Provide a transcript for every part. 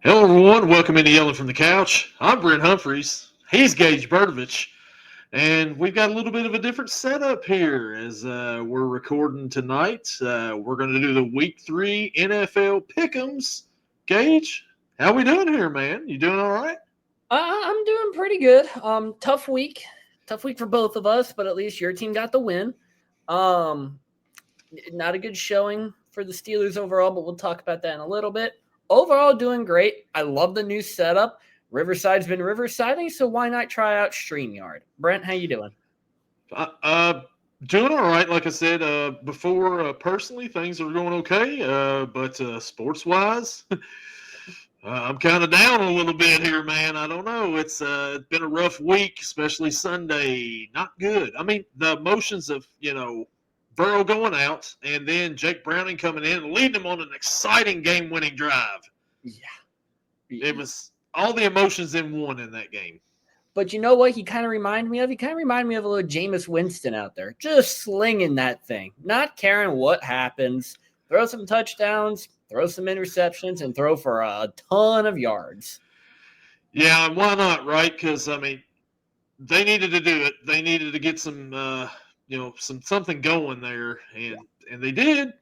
Hello, everyone. Welcome into Yelling from the Couch. I'm Brent Humphreys. He's Gage Berdovich. And we've got a little bit of a different setup here as we're recording tonight. We're going to do the Week 3 NFL Pick'ems. Gage, how we doing here, man? You doing all right? I'm doing pretty good. Tough week for both of us, but at least your team got the win. Not a good showing for the Steelers overall, but we'll talk about that in a little bit. Overall, doing great. I love the new setup. Riverside's been Riversiding, so why not try out StreamYard? Brent, how you doing? Doing all right. Like I said before, personally, things are going okay. But sports-wise, I'm kind of down a little bit here, man. I don't know. It's been a rough week, especially Sunday. Not good. I mean, the emotions of, Burrow going out and then Jake Browning coming in and leading them on an exciting game-winning drive. Yeah. It was all the emotions in one in that game. But you know what he kind of reminded me of? He kind of reminded me of a little Jameis Winston out there, just slinging that thing, not caring what happens. Throw some touchdowns, throw some interceptions, and throw for a ton of yards. Yeah, and why not, right? Because, I mean, they needed to do it. They needed to get some, something going there, and they did.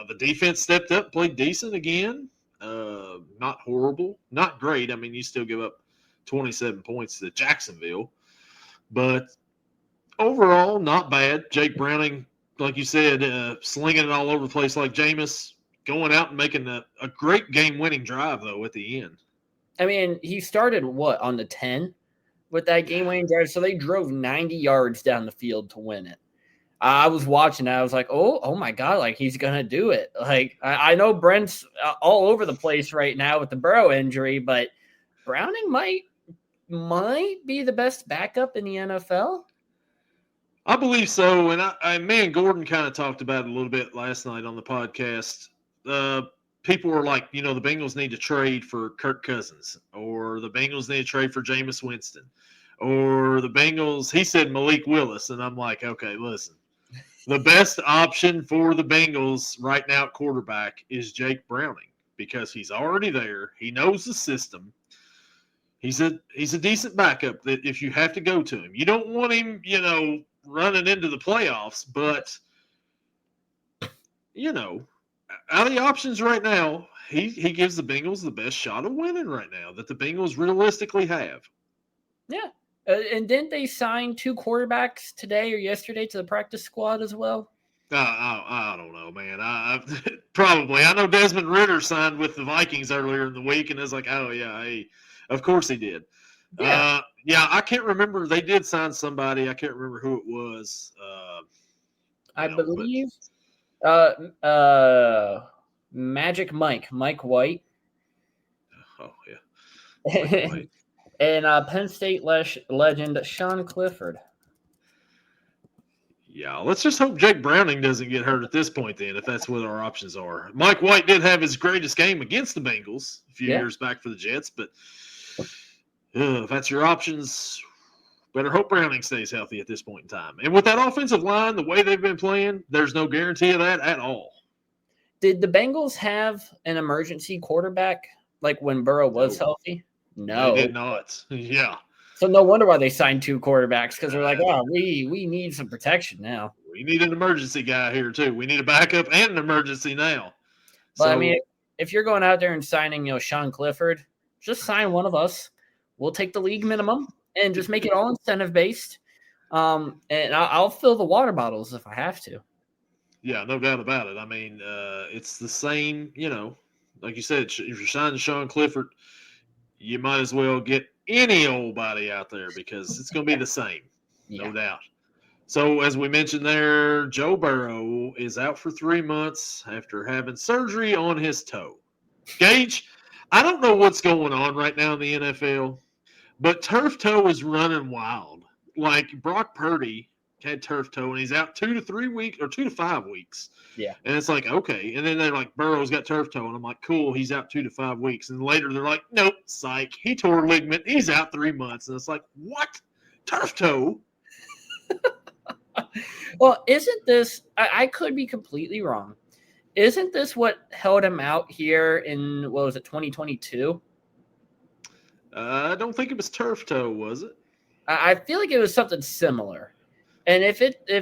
The defense stepped up, played decent again. Not horrible, not great. I mean, you still give up 27 points to Jacksonville, but overall, not bad. Jake Browning, like you said, slinging it all over the place like Jameis, going out and making a great game-winning drive, though, at the end. I mean, he started, on the 10 with that game-winning drive, so they drove 90 yards down the field to win it. I was watching that. I was like, oh my God, like he's going to do it. Like, I know Brent's all over the place right now with the Burrow injury, but Browning might be the best backup in the NFL. I believe so, and me and Gordon kind of talked about it a little bit last night on the podcast. People were like, the Bengals need to trade for Kirk Cousins, or the Bengals need to trade for Jameis Winston, or the Bengals, he said Malik Willis, and I'm like, okay, listen. The best option for the Bengals right now at quarterback is Jake Browning because he's already there. He knows the system. He's a decent backup that if you have to go to him. You don't want him, running into the playoffs, but, out of the options right now, he gives the Bengals the best shot of winning right now that the Bengals realistically have. Yeah. And didn't they sign 2 quarterbacks today or yesterday to the practice squad as well? I don't know, man. Probably. I know Desmond Ridder signed with the Vikings earlier in the week, and it's like, oh, yeah, hey, of course he did. Yeah. I can't remember. They did sign somebody. I can't remember who it was. I believe Magic Mike White. Oh, yeah. Mike White. And Penn State legend Sean Clifford. Yeah, let's just hope Jake Browning doesn't get hurt at this point then, if that's what our options are. Mike White did have his greatest game against the Bengals a few years back for the Jets, but if that's your options, better hope Browning stays healthy at this point in time. And with that offensive line, the way they've been playing, there's no guarantee of that at all. Did the Bengals have an emergency quarterback like when Burrow was healthy? No. They did not. Yeah. So no wonder why they signed 2 quarterbacks because they're like, oh, we need some protection now. We need an emergency guy here too. We need a backup and an emergency now. But I mean, if you're going out there and signing, Sean Clifford, just sign one of us. We'll take the league minimum and just make it all incentive based. And I'll fill the water bottles if I have to. Yeah, no doubt about it. I mean, it's the same, like you said, if you're signing Sean Clifford, you might as well get any old body out there because it's going to be the same, no doubt. So, as we mentioned there, Joe Burrow is out for 3 months after having surgery on his toe. Gage, I don't know what's going on right now in the NFL, but turf toe is running wild. Like Brock Purdy had turf toe, and he's out 2 to 3 weeks or 2 to 5 weeks. Yeah. And it's like, okay. And then they're like, Burrow's got turf toe. And I'm like, cool, he's out 2 to 5 weeks. And later they're like, nope, psych. He tore a ligament. He's out 3 months. And it's like, what? Turf toe? Well, isn't this – I could be completely wrong. Isn't this what held him out here in, what was it, 2022? I don't think it was turf toe, was it? I feel like it was something similar. And if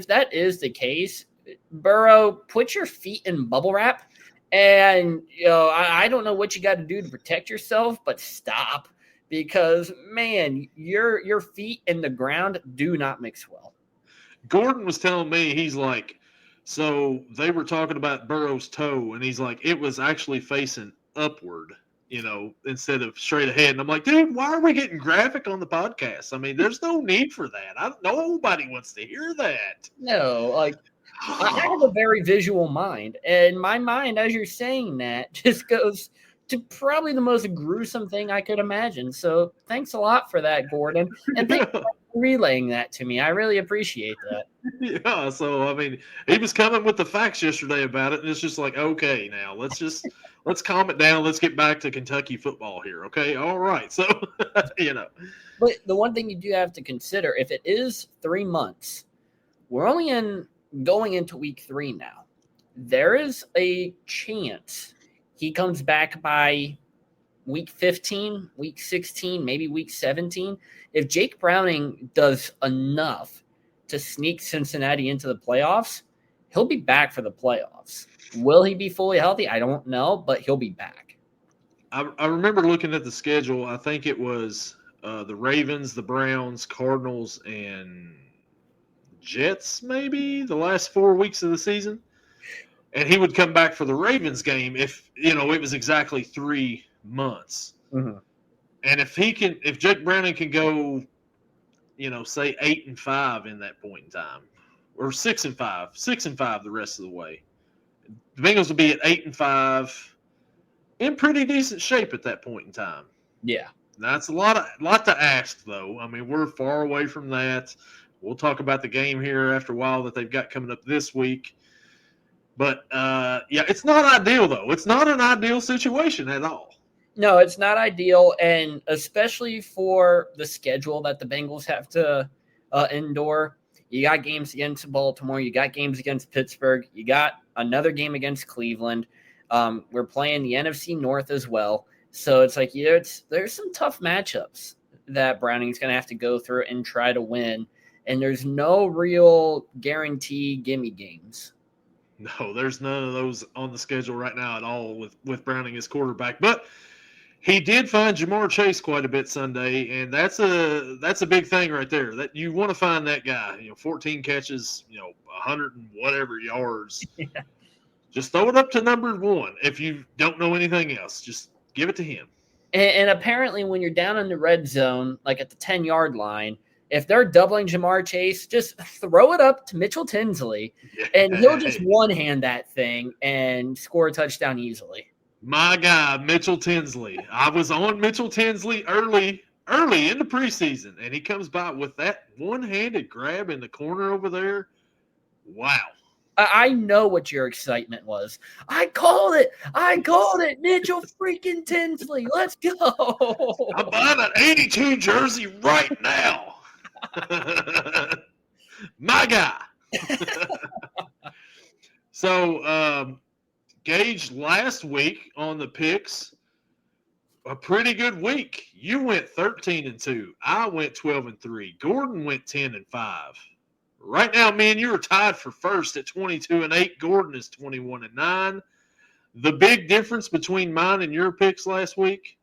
that is the case, Burrow, put your feet in bubble wrap. And I don't know what you got to do to protect yourself, but stop, because man, your feet in the ground do not mix well. Gordon was telling me, he's like, so they were talking about Burrow's toe, and he's like, it was actually facing upward, instead of straight ahead. And I'm like, dude, why are we getting graphic on the podcast? I mean, there's no need for that. Nobody wants to hear that. No, like I have a very visual mind, and my mind, as you're saying that, just goes to probably the most gruesome thing I could imagine. So thanks a lot for that, Gordon, and thanks for relaying that to me. I really appreciate that. Yeah, so I mean, he was coming with the facts yesterday about it, and it's just like, okay, now let's calm it down. Let's get back to Kentucky football here, okay? All right, so But the one thing you do have to consider, if it is 3 months, we're only going into week 3 now. There is a chance he comes back by week 15, week 16, maybe week 17. If Jake Browning does enough to sneak Cincinnati into the playoffs, he'll be back for the playoffs. Will he be fully healthy? I don't know, but he'll be back. I remember looking at the schedule. I think it was the Ravens, the Browns, Cardinals, and Jets, maybe the last 4 weeks of the season. And he would come back for the Ravens game if it was exactly 3 months. Mm-hmm. And if Jake Browning can go, say 8-5 in that point in time, or 6-5 the rest of the way, the Bengals will be at 8-5, in pretty decent shape at that point in time. Yeah, that's a lot to ask, though. I mean, we're far away from that. We'll talk about the game here after a while that they've got coming up this week. But, it's not ideal, though. It's not an ideal situation at all. No, it's not ideal, and especially for the schedule that the Bengals have to endure. You got games against Baltimore. You got games against Pittsburgh. You got another game against Cleveland. We're playing the NFC North as well. So it's like, there's some tough matchups that Browning's going to have to go through and try to win. And there's no real guarantee gimme games. No, there's none of those on the schedule right now at all with Browning as quarterback. But he did find Jamar Chase quite a bit Sunday, and that's a big thing right there. That you want to find that guy. 14 catches, 100 and whatever yards. Yeah. Just throw it up to number 1. If you don't know anything else, just give it to him. And apparently, when you're down in the red zone, like at the 10-yard line, if they're doubling Jamar Chase, just throw it up to Mitchell Tinsley, and he'll just one-hand that thing and score a touchdown easily. My guy, Mitchell Tinsley. I was on Mitchell Tinsley early in the preseason, and he comes by with that one-handed grab in the corner over there. Wow. I know what your excitement was. I called it, Mitchell freaking Tinsley. Let's go. I'm buying an 82 jersey right now. My guy. So, Gage, last week on the picks, a pretty good week. You went 13-2. I went 12-3. Gordon went 10-5. Right now, me and you are tied for first at 22-8. Gordon is 21-9. The big difference between mine and your picks last week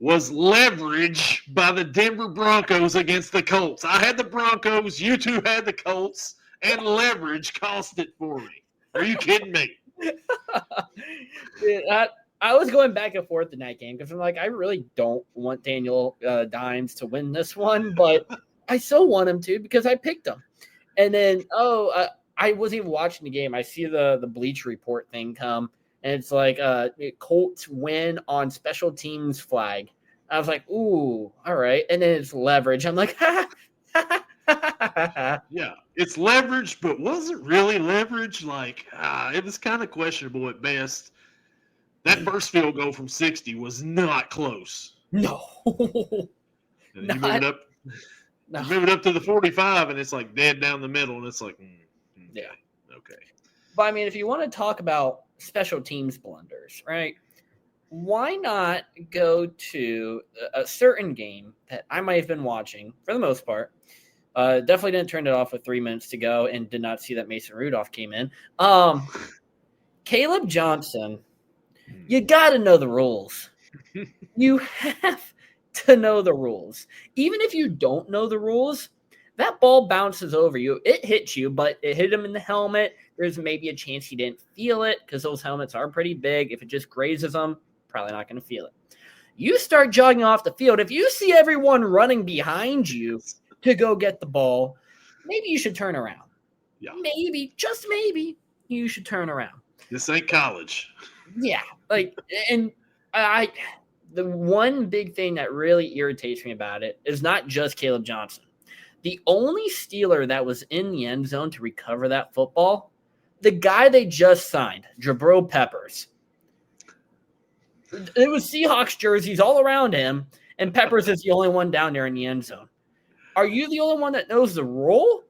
was leverage by the Denver Broncos against the Colts. I had the Broncos, you two had the Colts, and leverage cost it for me. Are you kidding me? Dude, I was going back and forth in that game because I'm like, I really don't want Daniel Dimes to win this one, but I so want him to because I picked him. And then, I wasn't even watching the game. I see the Bleach Report thing come, and it's like Colts win on special teams flag. I was like, ooh, all right. And then it's leverage. I'm like, yeah, it's leverage, but was it really leverage? Like, it was kind of questionable at best. That first field goal from 60 was not close. No. And you move it up to the 45, and it's like dead down the middle, and it's like, yeah, okay. But I mean, if you want to talk about special teams blunders, right? Why not go to a certain game that I might have been watching for the most part? Definitely didn't turn it off with 3 minutes to go and did not see that Mason Rudolph came in. Kaleb Johnson, you got to know the rules. You have to know the rules. Even if you don't know the rules, that ball bounces over you. It hits you, but it hit him in the helmet. There's maybe a chance he didn't feel it because those helmets are pretty big. If it just grazes him, probably not going to feel it. You start jogging off the field. If you see everyone running behind you to go get the ball, maybe you should turn around. Yeah. Maybe, just maybe, you should turn around. This ain't college. Yeah. The one big thing that really irritates me about it is not just Kaleb Johnson. The only Steeler that was in the end zone to recover that football, the guy they just signed, Jabril Peppers. It was Seahawks jerseys all around him, and Peppers is the only one down there in the end zone. Are you the only one that knows the rule?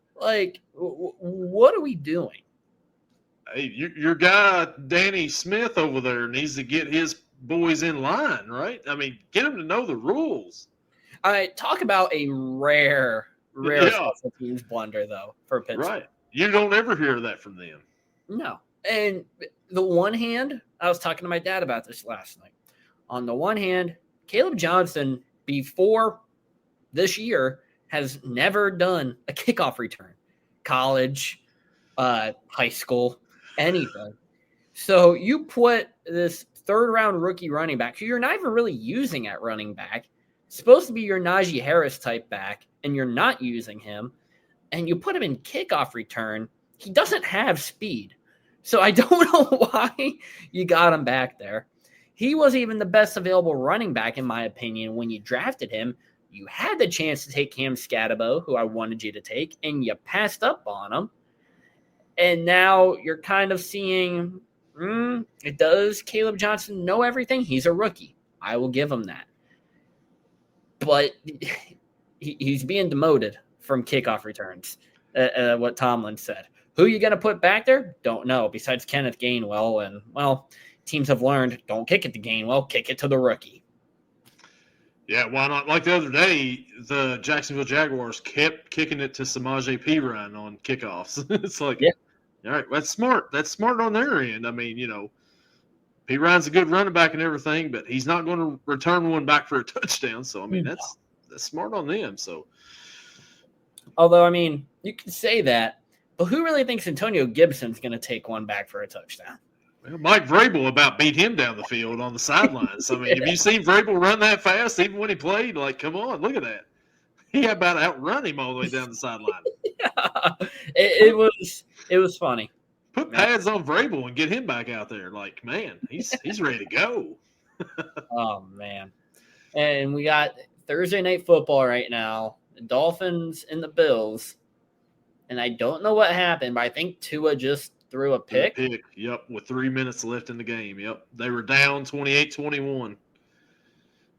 What are we doing? Hey, your guy, Danny Smith over there, needs to get his boys in line, right? I mean, get them to know the rules. Talk about a rare special teams blunder, though, for Pittsburgh. Right. You don't ever hear that from them. No. And the one hand, I was talking to my dad about this last night. On the one hand, Kaleb Johnson, before this year, has never done a kickoff return. College, high school, anything. So you put this third-round rookie running back, who you're not even really using at running back, supposed to be your Najee Harris type back, and you're not using him, and you put him in kickoff return, he doesn't have speed. So I don't know why you got him back there. He wasn't even the best available running back, in my opinion, when you drafted him. You had the chance to take Cam Scatabo, who I wanted you to take, and you passed up on him. And now you're kind of seeing, does Kaleb Johnson know everything? He's a rookie. I will give him that. But he's being demoted from kickoff returns, what Tomlin said. Who are you going to put back there? Don't know, besides Kenneth Gainwell. And, well, teams have learned, don't kick it to Gainwell, kick it to the rookie. Yeah, why not? Like the other day, the Jacksonville Jaguars kept kicking it to Samaje Perine on kickoffs. It's like, yeah. All right, that's smart. That's smart on their end. I mean, Perine's a good running back and everything, but he's not going to return one back for a touchdown. So, I mean, that's smart on them. So, although, I mean, you can say that, but who really thinks Antonio Gibson's going to take one back for a touchdown? Well, Mike Vrabel about beat him down the field on the sidelines. I mean, have you seen Vrabel run that fast, even when he played? Like, come on, look at that. He about outrun him all the way down the sideline. Yeah, it was funny. Put pads on Vrabel and get him back out there. Like, man, he's ready to go. Oh, man. And we got Thursday Night Football right now. The Dolphins and the Bills. And I don't know what happened, but I think Tua just threw a pick. Yep, with 3 minutes left in the game. Yep, they were down 28-21.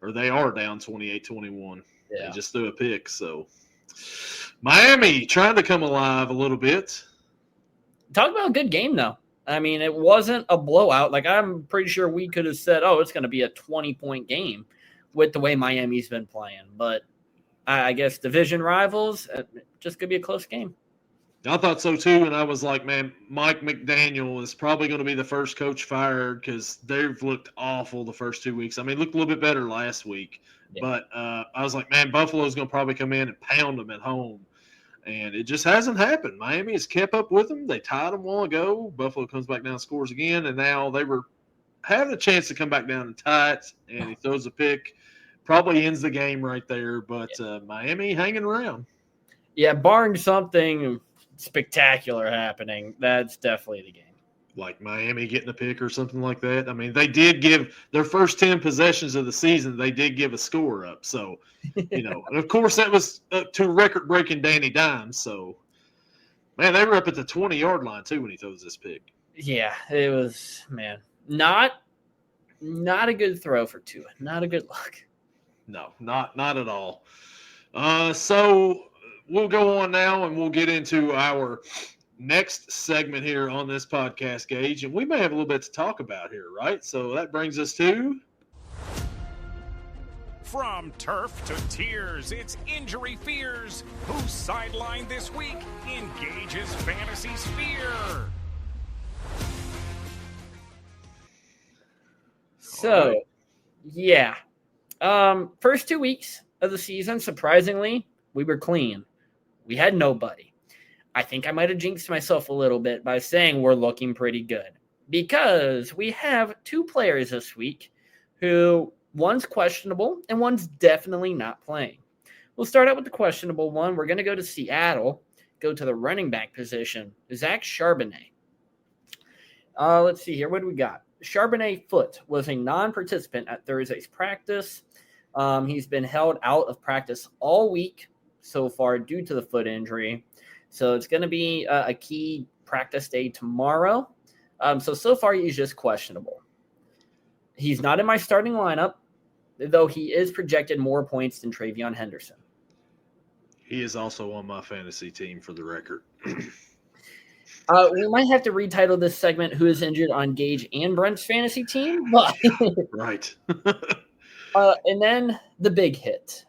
Or they are down 28-21. Yeah. They just threw a pick. So, Miami trying to come alive a little bit. Talk about a good game, though. I mean, it wasn't a blowout. Like, I'm pretty sure we could have said, it's going to be a 20-point game with the way Miami's been playing. But I guess division rivals, just could be a close game. I thought so, too, and I was like, man, Mike McDaniel is probably going to be the first coach fired because they've looked awful the first 2 weeks. I mean, looked a little bit better last week. Yeah. But I was like, man, Buffalo's going to probably come in and pound them at home. And it just hasn't happened. Miami has kept up with them. They tied them a while ago. Buffalo comes back down and scores again, and now they were having a chance to come back down and tie it, and he throws a pick. Probably ends the game right there, but Miami hanging around. Yeah, barring something spectacular happening, that's definitely the game. Like Miami getting a pick or something like that. I mean, they did give their first 10 possessions of the season, they did give a score up. So, and of course that was to record-breaking Danny Dimes. So, man, they were up at the 20-yard line too when he throws this pick. Yeah, it was, man, not a good throw for Tua. Not a good look. No, not at all. So we'll go on now and we'll get into our next segment here on this podcast, Gage, and we may have a little bit to talk about here, right? So that brings us to... From turf to tears, it's Injury Fears. Who's sidelined this week in Gage's fantasy sphere? So, yeah. First 2 weeks of the season, surprisingly, we were clean. We had nobody. I think I might have jinxed myself a little bit by saying we're looking pretty good. Because we have 2 players this week who... one's questionable, and one's definitely not playing. We'll start out with the questionable one. We're going to go to Seattle, go to the running back position, Zach Charbonnet. Let's see here. What do we got? Charbonnet foot was a non-participant at Thursday's practice. He's been held out of practice all week so far due to the foot injury. So it's going to be a key practice day tomorrow. So far he's just questionable. He's not in my starting lineup, though he is projected more points than Travion Henderson. He is also on my fantasy team, for the record. We might have to retitle this segment "Who is Injured" on Gage and Brent's fantasy team. But right. And then the big hit.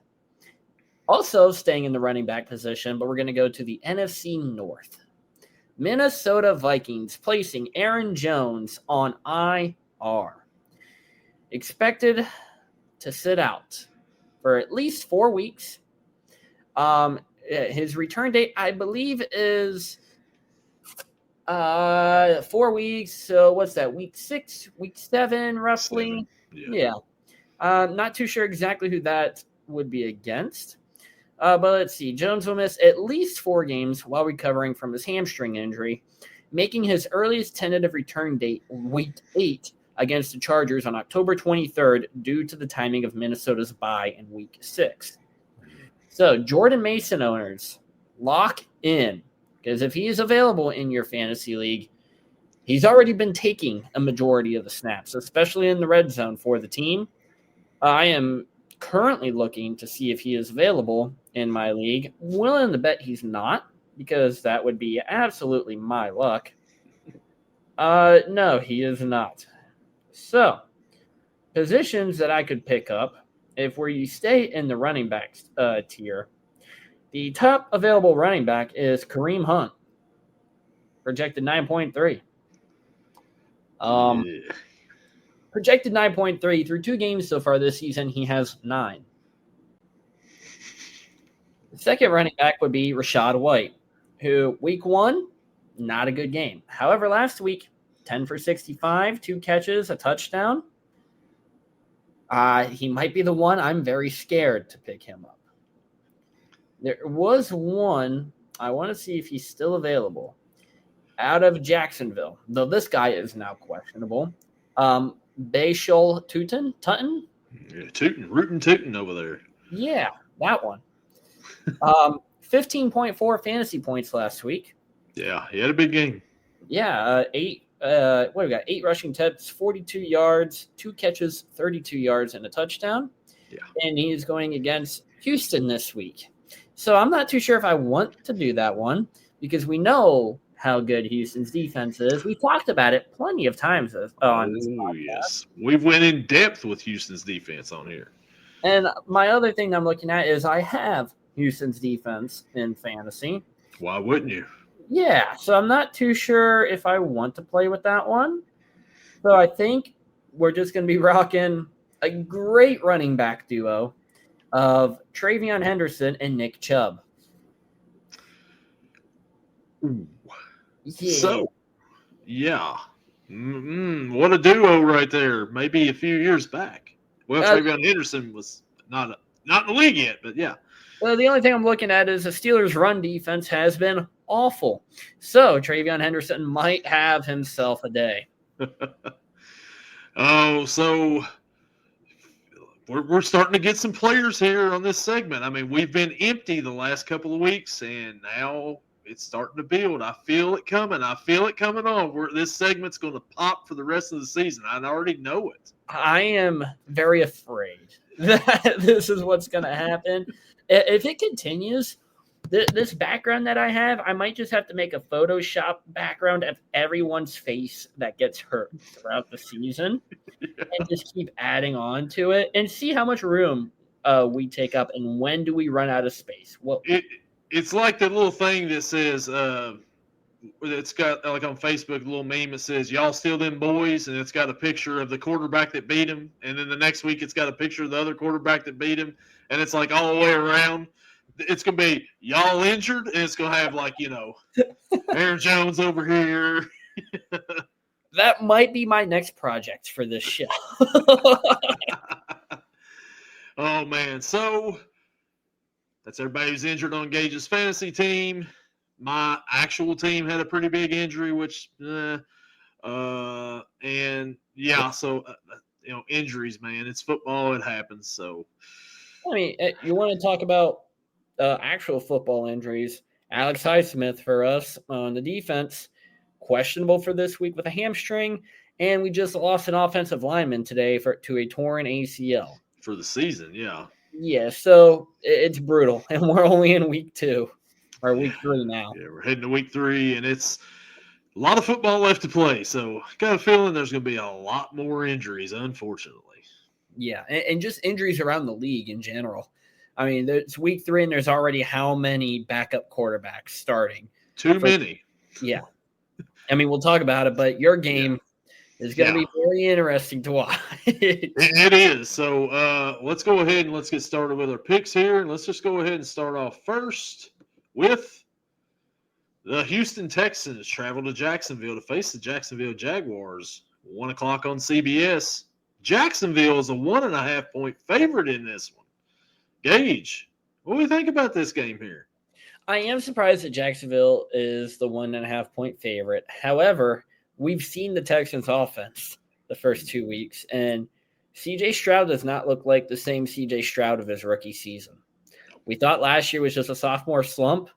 Also staying in the running back position, but we're going to go to the NFC North. Minnesota Vikings placing Aaron Jones on IR. Expected to sit out for at least 4 weeks. His return date, I believe, is 4 weeks. So what's that? Week 6, week 7, roughly. 7. Yeah. Not too sure exactly who that would be against. But let's see. Jones will miss at least 4 games while recovering from his hamstring injury, making his earliest tentative return date week 8 against the Chargers on October 23rd due to the timing of Minnesota's bye in week 6. So Jordan Mason owners, lock in, because if he is available in your fantasy league, he's already been taking a majority of the snaps, especially in the red zone for the team. I am currently looking to see if he is available in my league. Willing to bet he's not, because that would be absolutely my luck. No, he is not. So, positions that I could pick up, if you stay in the running back tier, the top available running back is Kareem Hunt, projected 9.3. Projected 9.3 through 2 games so far this season. He has 9. The second running back would be Rachaad White, who week 1, not a good game. However, last week, 10 for 65, 2 catches, a touchdown. He might be the one I'm very scared to pick him up. There was one, I want to see if he's still available, out of Jacksonville, though this guy is now questionable. Bashal Tutton? Yeah, rootin' tootin' over there. Yeah, that one. 15.4 fantasy points last week. Yeah, he had a big game. Yeah, 8 what we got? 8 rushing attempts, 42 yards, 2 catches, 32 yards, and a touchdown. Yeah. And he is going against Houston this week. So I'm not too sure if I want to do that one, because we know how good Houston's defense is. We talked about it plenty of times on this podcast. Yes. We've went in depth with Houston's defense on here. And my other thing I'm looking at is I have Houston's defense in fantasy. Why wouldn't you? Yeah, so I'm not too sure if I want to play with that one. So I think we're just going to be rocking a great running back duo of Travion Henderson and Nick Chubb. Ooh. Yeah. So, yeah. What a duo right there. Maybe a few years back. Well, Travion Henderson was not in the league yet, but yeah. Well, the only thing I'm looking at is the Steelers' run defense has been awful. So Travion Henderson might have himself a day. So we're starting to get some players here on this segment. I mean, we've been empty the last couple of weeks, and now it's starting to build. I feel it coming. I feel it coming on. This segment's going to pop for the rest of the season. I already know it. I am very afraid that this is what's going to happen. If it continues, This background that I have, I might just have to make a Photoshop background of everyone's face that gets hurt throughout the season and just keep adding on to it and see how much room we take up and when do we run out of space. Well, it's like the little thing that says it's got like on Facebook a little meme that says y'all still them boys, and it's got a picture of the quarterback that beat him, and then the next week it's got a picture of the other quarterback that beat him, and it's like all the way around. It's gonna be y'all injured, and it's gonna have like Aaron Jones over here. That might be my next project for this show. Oh man, so that's everybody who's injured on Gage's fantasy team. My actual team had a pretty big injury, which, and yeah, so injuries, man. It's football; it happens. So, I mean, you want to talk about actual football injuries? Alex Highsmith for us on the defense, questionable for this week with a hamstring, and we just lost an offensive lineman today to a torn ACL for the season. Yeah, yeah. So it's brutal, and we're only in week 2. Or week 3 now. Yeah, we're heading to week 3, and it's a lot of football left to play. So I got a feeling there's going to be a lot more injuries, unfortunately. Yeah, and just injuries around the league in general. I mean, it's week 3, and there's already how many backup quarterbacks starting? Too many. Yeah. I mean, we'll talk about it, but your game is going to be very interesting to watch. It is. So let's go ahead and let's get started with our picks here. And let's just go ahead and start off first with the Houston Texans travel to Jacksonville to face the Jacksonville Jaguars. 1 o'clock on CBS. Jacksonville is a 1.5-point favorite in this one. Gage, what do you think about this game here? I am surprised that Jacksonville is the 1.5-point favorite. However, we've seen the Texans offense the first 2 weeks, and C.J. Stroud does not look like the same C.J. Stroud of his rookie season. We thought last year was just a sophomore slump.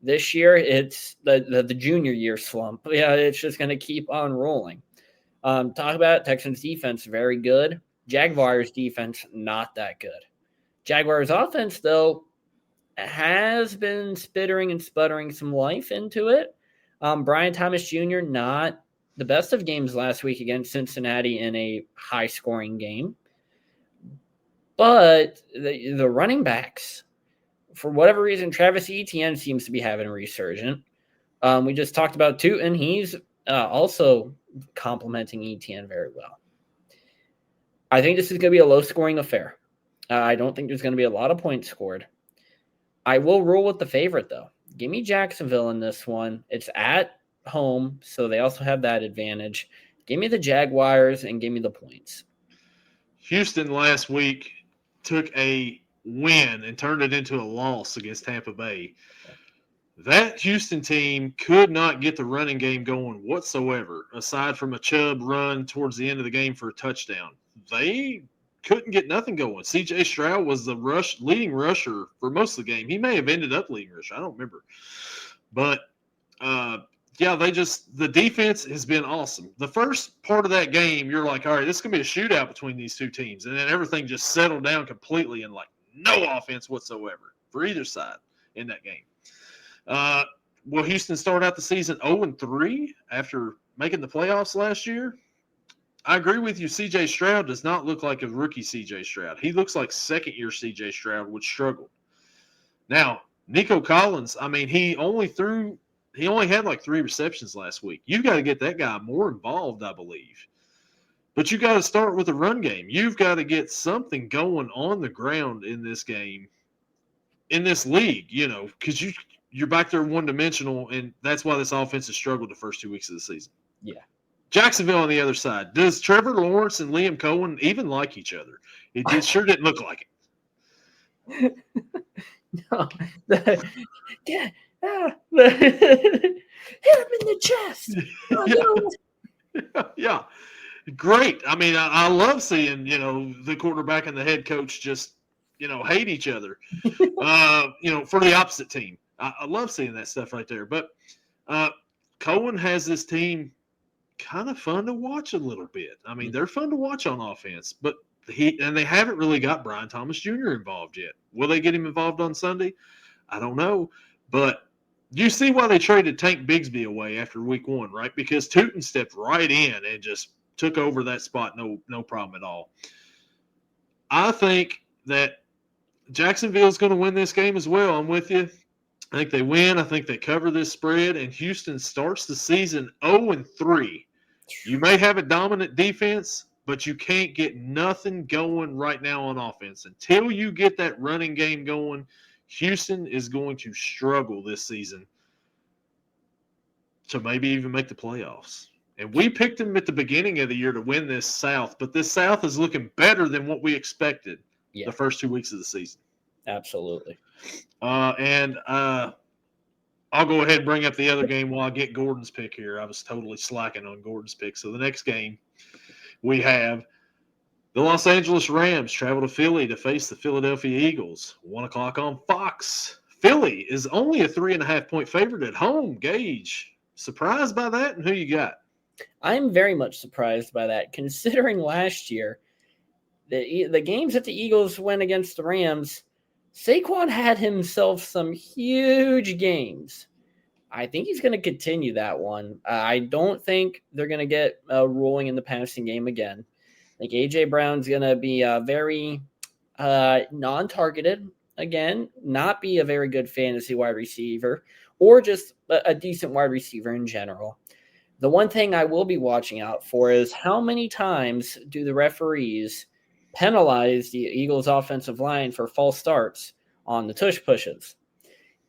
This year, it's the junior year slump. Yeah, it's just going to keep on rolling. Talk about Texans defense, very good. Jaguars defense, not that good. Jaguars offense, though, has been spittering and sputtering some life into it. Brian Thomas Jr., not the best of games last week against Cincinnati in a high-scoring game. But the running backs, for whatever reason, Travis Etienne seems to be having a resurgent. We just talked about Tootin. He's also complimenting Etienne very well. I think this is going to be a low-scoring affair. I don't think there's going to be a lot of points scored. I will rule with the favorite, though. Give me Jacksonville in this one. It's at home, so they also have that advantage. Give me the Jaguars and give me the points. Houston last week took a win and turned it into a loss against Tampa Bay. That Houston team could not get the running game going whatsoever, aside from a Chubb run towards the end of the game for a touchdown. They couldn't get nothing going. C.J. Stroud was the leading rusher for most of the game. He may have ended up leading rusher. I don't remember. But, the defense has been awesome. The first part of that game, you're like, all right, this is going to be a shootout between these two teams. And then everything just settled down completely and, no offense whatsoever for either side in that game. Will Houston start out the season 0-3 after making the playoffs last year? I agree with you. C.J. Stroud does not look like a rookie C.J. Stroud. He looks like second-year C.J. Stroud, which struggled. Now, Nico Collins, I mean, he only had 3 receptions last week. You've got to get that guy more involved, I believe. But you got to start with a run game. You've got to get something going on the ground in this game, in this league, because you're back there one-dimensional, and that's why this offense has struggled the first 2 weeks of the season. Yeah. Jacksonville on the other side. Does Trevor Lawrence and Liam Cohen even like each other? It sure didn't look like it. No. Hit him in the chest. Yeah. Great. I mean, I love seeing, the quarterback and the head coach just, hate each other, for the opposite team. I love seeing that stuff right there. But Cohen has this team kind of fun to watch a little bit. I mean, they're fun to watch on offense, but they haven't really got Brian Thomas Jr. involved yet. Will they get him involved on Sunday? I don't know. But you see why they traded Tank Bigsby away after week 1, right? Because Tootin stepped right in and just took over that spot, no problem at all. I think that Jacksonville's going to win this game as well. I'm with you. I think they win. I think they cover this spread, and Houston starts the season 0-3. You may have a dominant defense, but you can't get nothing going right now on offense. Until you get that running game going, Houston is going to struggle this season to maybe even make the playoffs. And we picked them at the beginning of the year to win this South, but this South is looking better than what we expected the first 2 weeks of the season. Absolutely. And I'll go ahead and bring up the other game while I get Gordon's pick here. I was totally slacking on Gordon's pick. So the next game we have the Los Angeles Rams travel to Philly to face the Philadelphia Eagles. 1 o'clock on Fox. Philly is only a 3.5-point favorite at home. Gage, surprised by that? And who you got? I'm very much surprised by that, considering last year the games that the Eagles went against the Rams, Saquon had himself some huge games. I think he's going to continue that one. I don't think they're going to get rolling in the passing game again. I think A.J. Brown's going to be very non-targeted again, not be a very good fantasy wide receiver, or just a decent wide receiver in general. The one thing I will be watching out for is how many times do the referees penalize the Eagles offensive line for false starts on the tush pushes,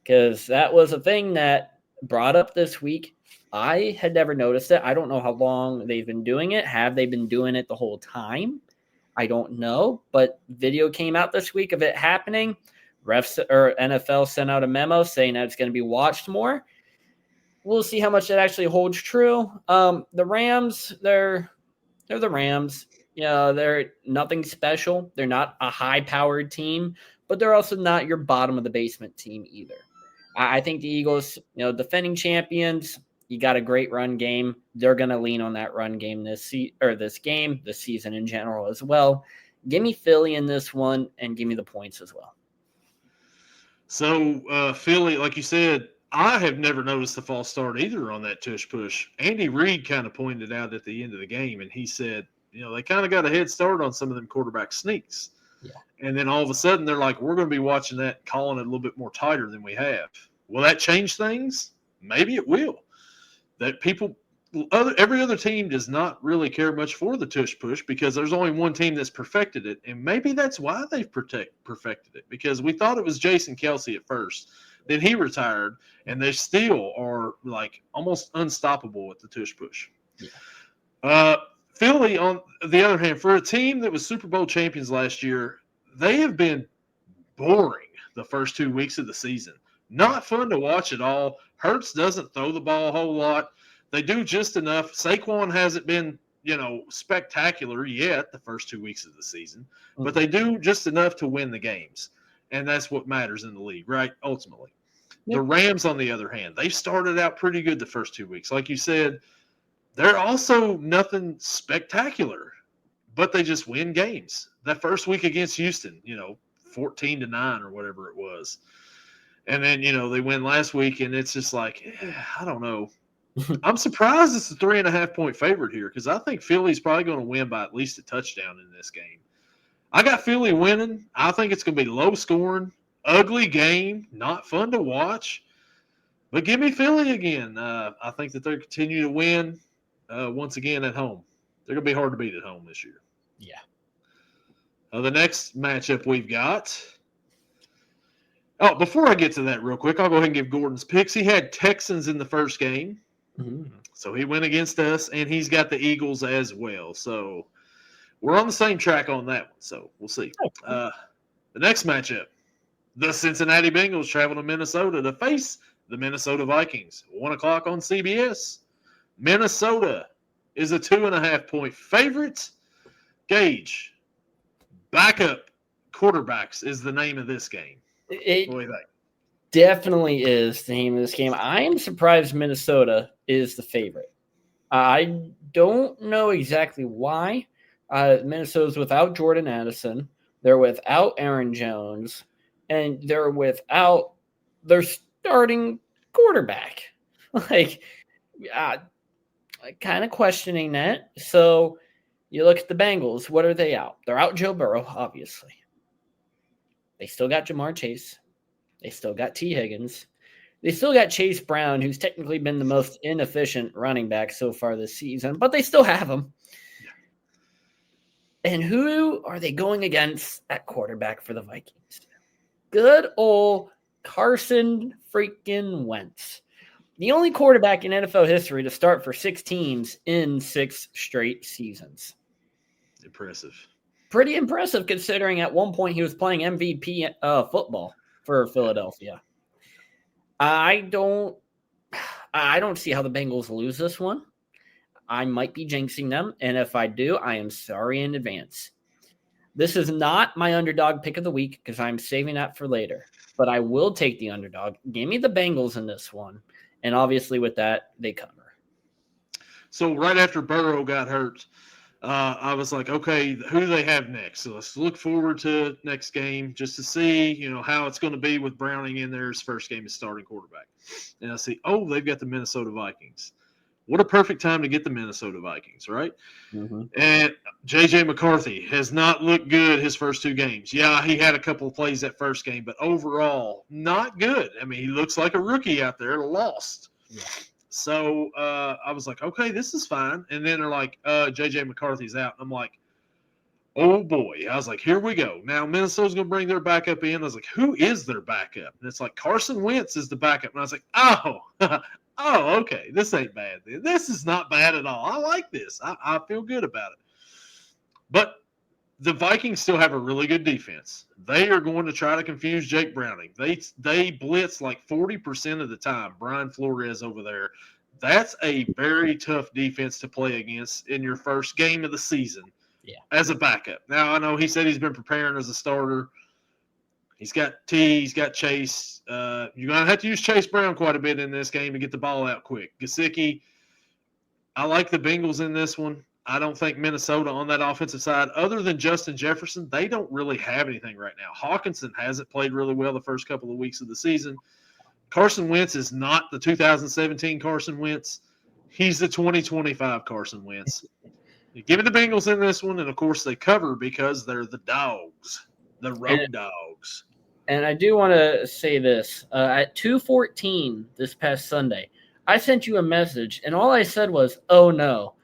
because that was a thing that brought up this week. I had never noticed it. I don't know how long they've been doing it. Have they been doing it the whole time? I don't know, but video came out this week of it happening. Refs or NFL sent out a memo saying that it's going to be watched more. We'll see how much that actually holds true. The Rams, they're the Rams. They're nothing special. They're not a high-powered team, but they're also not your bottom-of-the-basement team either. I think the Eagles, defending champions, you got a great run game. They're going to lean on that run game this season in general as well. Give me Philly in this one, and give me the points as well. So, Philly, like you said, I have never noticed the false start either on that tush push. Andy Reid kind of pointed out at the end of the game, and he said, they kind of got a head start on some of them quarterback sneaks. Yeah. And then all of a sudden they're like, we're going to be watching that, calling it a little bit more tighter than we have. Will that change things? Maybe it will. That every other team does not really care much for the tush push because there's only one team that's perfected it. And maybe that's why they've perfected it, because we thought it was Jason Kelce at first. Then he retired, and they still are like almost unstoppable with the tush push. Yeah. Philly, on the other hand, for a team that was Super Bowl champions last year, they have been boring the first 2 weeks of the season. Not fun to watch at all. Hurts doesn't throw the ball a whole lot. They do just enough. Saquon hasn't been, spectacular yet the first 2 weeks of the season, but they do just enough to win the games. And that's what matters in the league, right? Ultimately. Yep. The Rams, on the other hand, they started out pretty good the first 2 weeks. Like you said, they're also nothing spectacular, but they just win games. That first week against Houston, 14-9 or whatever it was. And then, they win last week, and it's just like, I don't know. I'm surprised it's a 3.5-point favorite here because I think Philly's probably going to win by at least a touchdown in this game. I got Philly winning. I think it's going to be low scoring, ugly game, not fun to watch. But give me Philly again. I think that they'll continue to win once again at home. They're going to be hard to beat at home this year. Yeah. The next matchup we've got. Oh, before I get to that real quick, I'll go ahead and give Gordon's picks. He had Texans in the first game. Mm-hmm. So he went against us, and he's got the Eagles as well. So we're on the same track on that one. So we'll see. The next matchup, the Cincinnati Bengals travel to Minnesota to face the Minnesota Vikings. 1 o'clock on CBS. Minnesota is a 2.5-point favorite. Gage, backup quarterbacks is the name of this game. What do you think? Definitely is the name of this game. I am surprised Minnesota is the favorite. I don't know exactly why. Minnesota's without Jordan Addison. They're without Aaron Jones. And they're without their starting quarterback. Like, kind of questioning that. So you look at the Bengals. What are they out? They're out Joe Burrow, obviously. They still got Jamar Chase. They still got T. Higgins. They still got Chase Brown, who's technically been the most inefficient running back so far this season, but they still have him. And who are they going against at quarterback for the Vikings? Good old Carson freaking Wentz. The only quarterback in NFL history to start for 6 teams in 6 straight seasons. Impressive. Pretty impressive considering at one point he was playing MVP football for Philadelphia. I don't see how the Bengals lose this one. I might be jinxing them, and if I do, I am sorry in advance. This is not my underdog pick of the week because I'm saving that for later, but I will take the underdog. Give me the Bengals in this one, and obviously with that, they cover. So right after Burrow got hurt, I was like, okay, who do they have next? So let's look forward to next game just to see, how it's going to be with Browning in there. His first game as starting quarterback. And I see, they've got the Minnesota Vikings. What a perfect time to get the Minnesota Vikings, right? Mm-hmm. And J.J. McCarthy has not looked good his first 2 games. Yeah, he had a couple of plays that first game, but overall, not good. I mean, he looks like a rookie out there, lost. Yeah. So I was like, okay, this is fine. And then they're like, J.J. McCarthy's out. I'm like, oh, boy. I was like, here we go. Now Minnesota's going to bring their backup in. I was like, who is their backup? And it's like Carson Wentz is the backup. And I was like, okay, this ain't bad. This is not bad at all. I like this. I feel good about it. But the Vikings still have a really good defense. They are going to try to confuse Jake Browning. They blitz like 40% of the time. Brian Flores over there. That's a very tough defense to play against in your first game of the season as a backup. Now, I know he said he's been preparing as a starter. He's got T. He's got Chase. You're going to have to use Chase Brown quite a bit in this game to get the ball out quick. Gesicki, I like the Bengals in this one. I don't think Minnesota on that offensive side, other than Justin Jefferson, they don't really have anything right now. Hawkinson hasn't played really well the first couple of weeks of the season. Carson Wentz is not the 2017 Carson Wentz. He's the 2025 Carson Wentz. You give it the Bengals in this one, and, of course, they cover because they're the dogs, the road dogs. And I do want to say this. At 2:14 this past Sunday, I sent you a message, and all I said was, oh, no, ...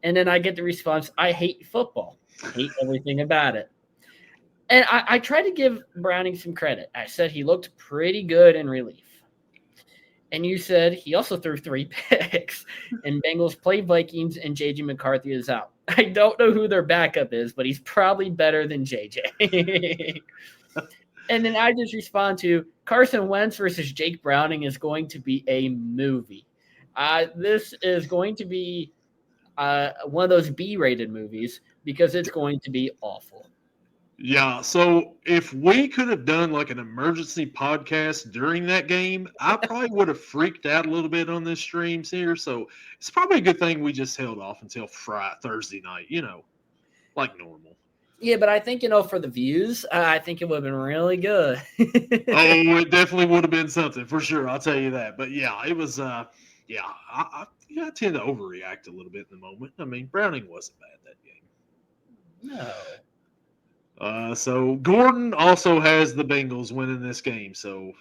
And then I get the response, I hate football. Hate everything about it. And I tried to give Browning some credit. I said he looked pretty good in relief. And you said he also threw 3 picks. And Bengals play Vikings, and J.J. McCarthy is out. I don't know who their backup is, but he's probably better than J.J. And then I just respond to Carson Wentz versus Jake Browning is going to be a movie. This is going to be one of those B-rated movies because it's going to be awful. Yeah, so if we could have done like an emergency podcast during that game, I probably would have freaked out a little bit on this streams here. So it's probably a good thing we just held off until Thursday night, like normal. Yeah, but I think, for the views, I think it would have been really good. It definitely would have been something for sure. I'll tell you that. But yeah, it was I tend to overreact a little bit in the moment. I mean, Browning wasn't bad that game. No. So Gordon also has the Bengals winning this game. So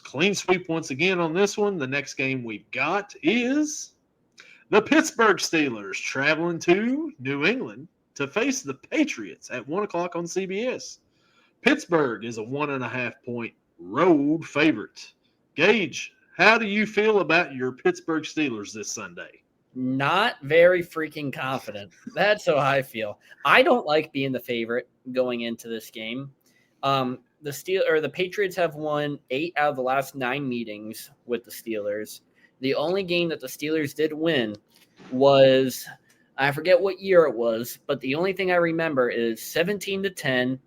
clean sweep once again on this one. The next game we've got is the Pittsburgh Steelers traveling to New England to face the Patriots at 1 o'clock on CBS. Pittsburgh is a 1.5-point road favorite. Gage, how do you feel about your Pittsburgh Steelers this Sunday? Not very freaking confident. That's how I feel. I don't like being the favorite going into this game. The Patriots have won 8 out of the last 9 meetings with the Steelers. The only game that the Steelers did win was, I forget what year it was, but the only thing I remember is 17-10,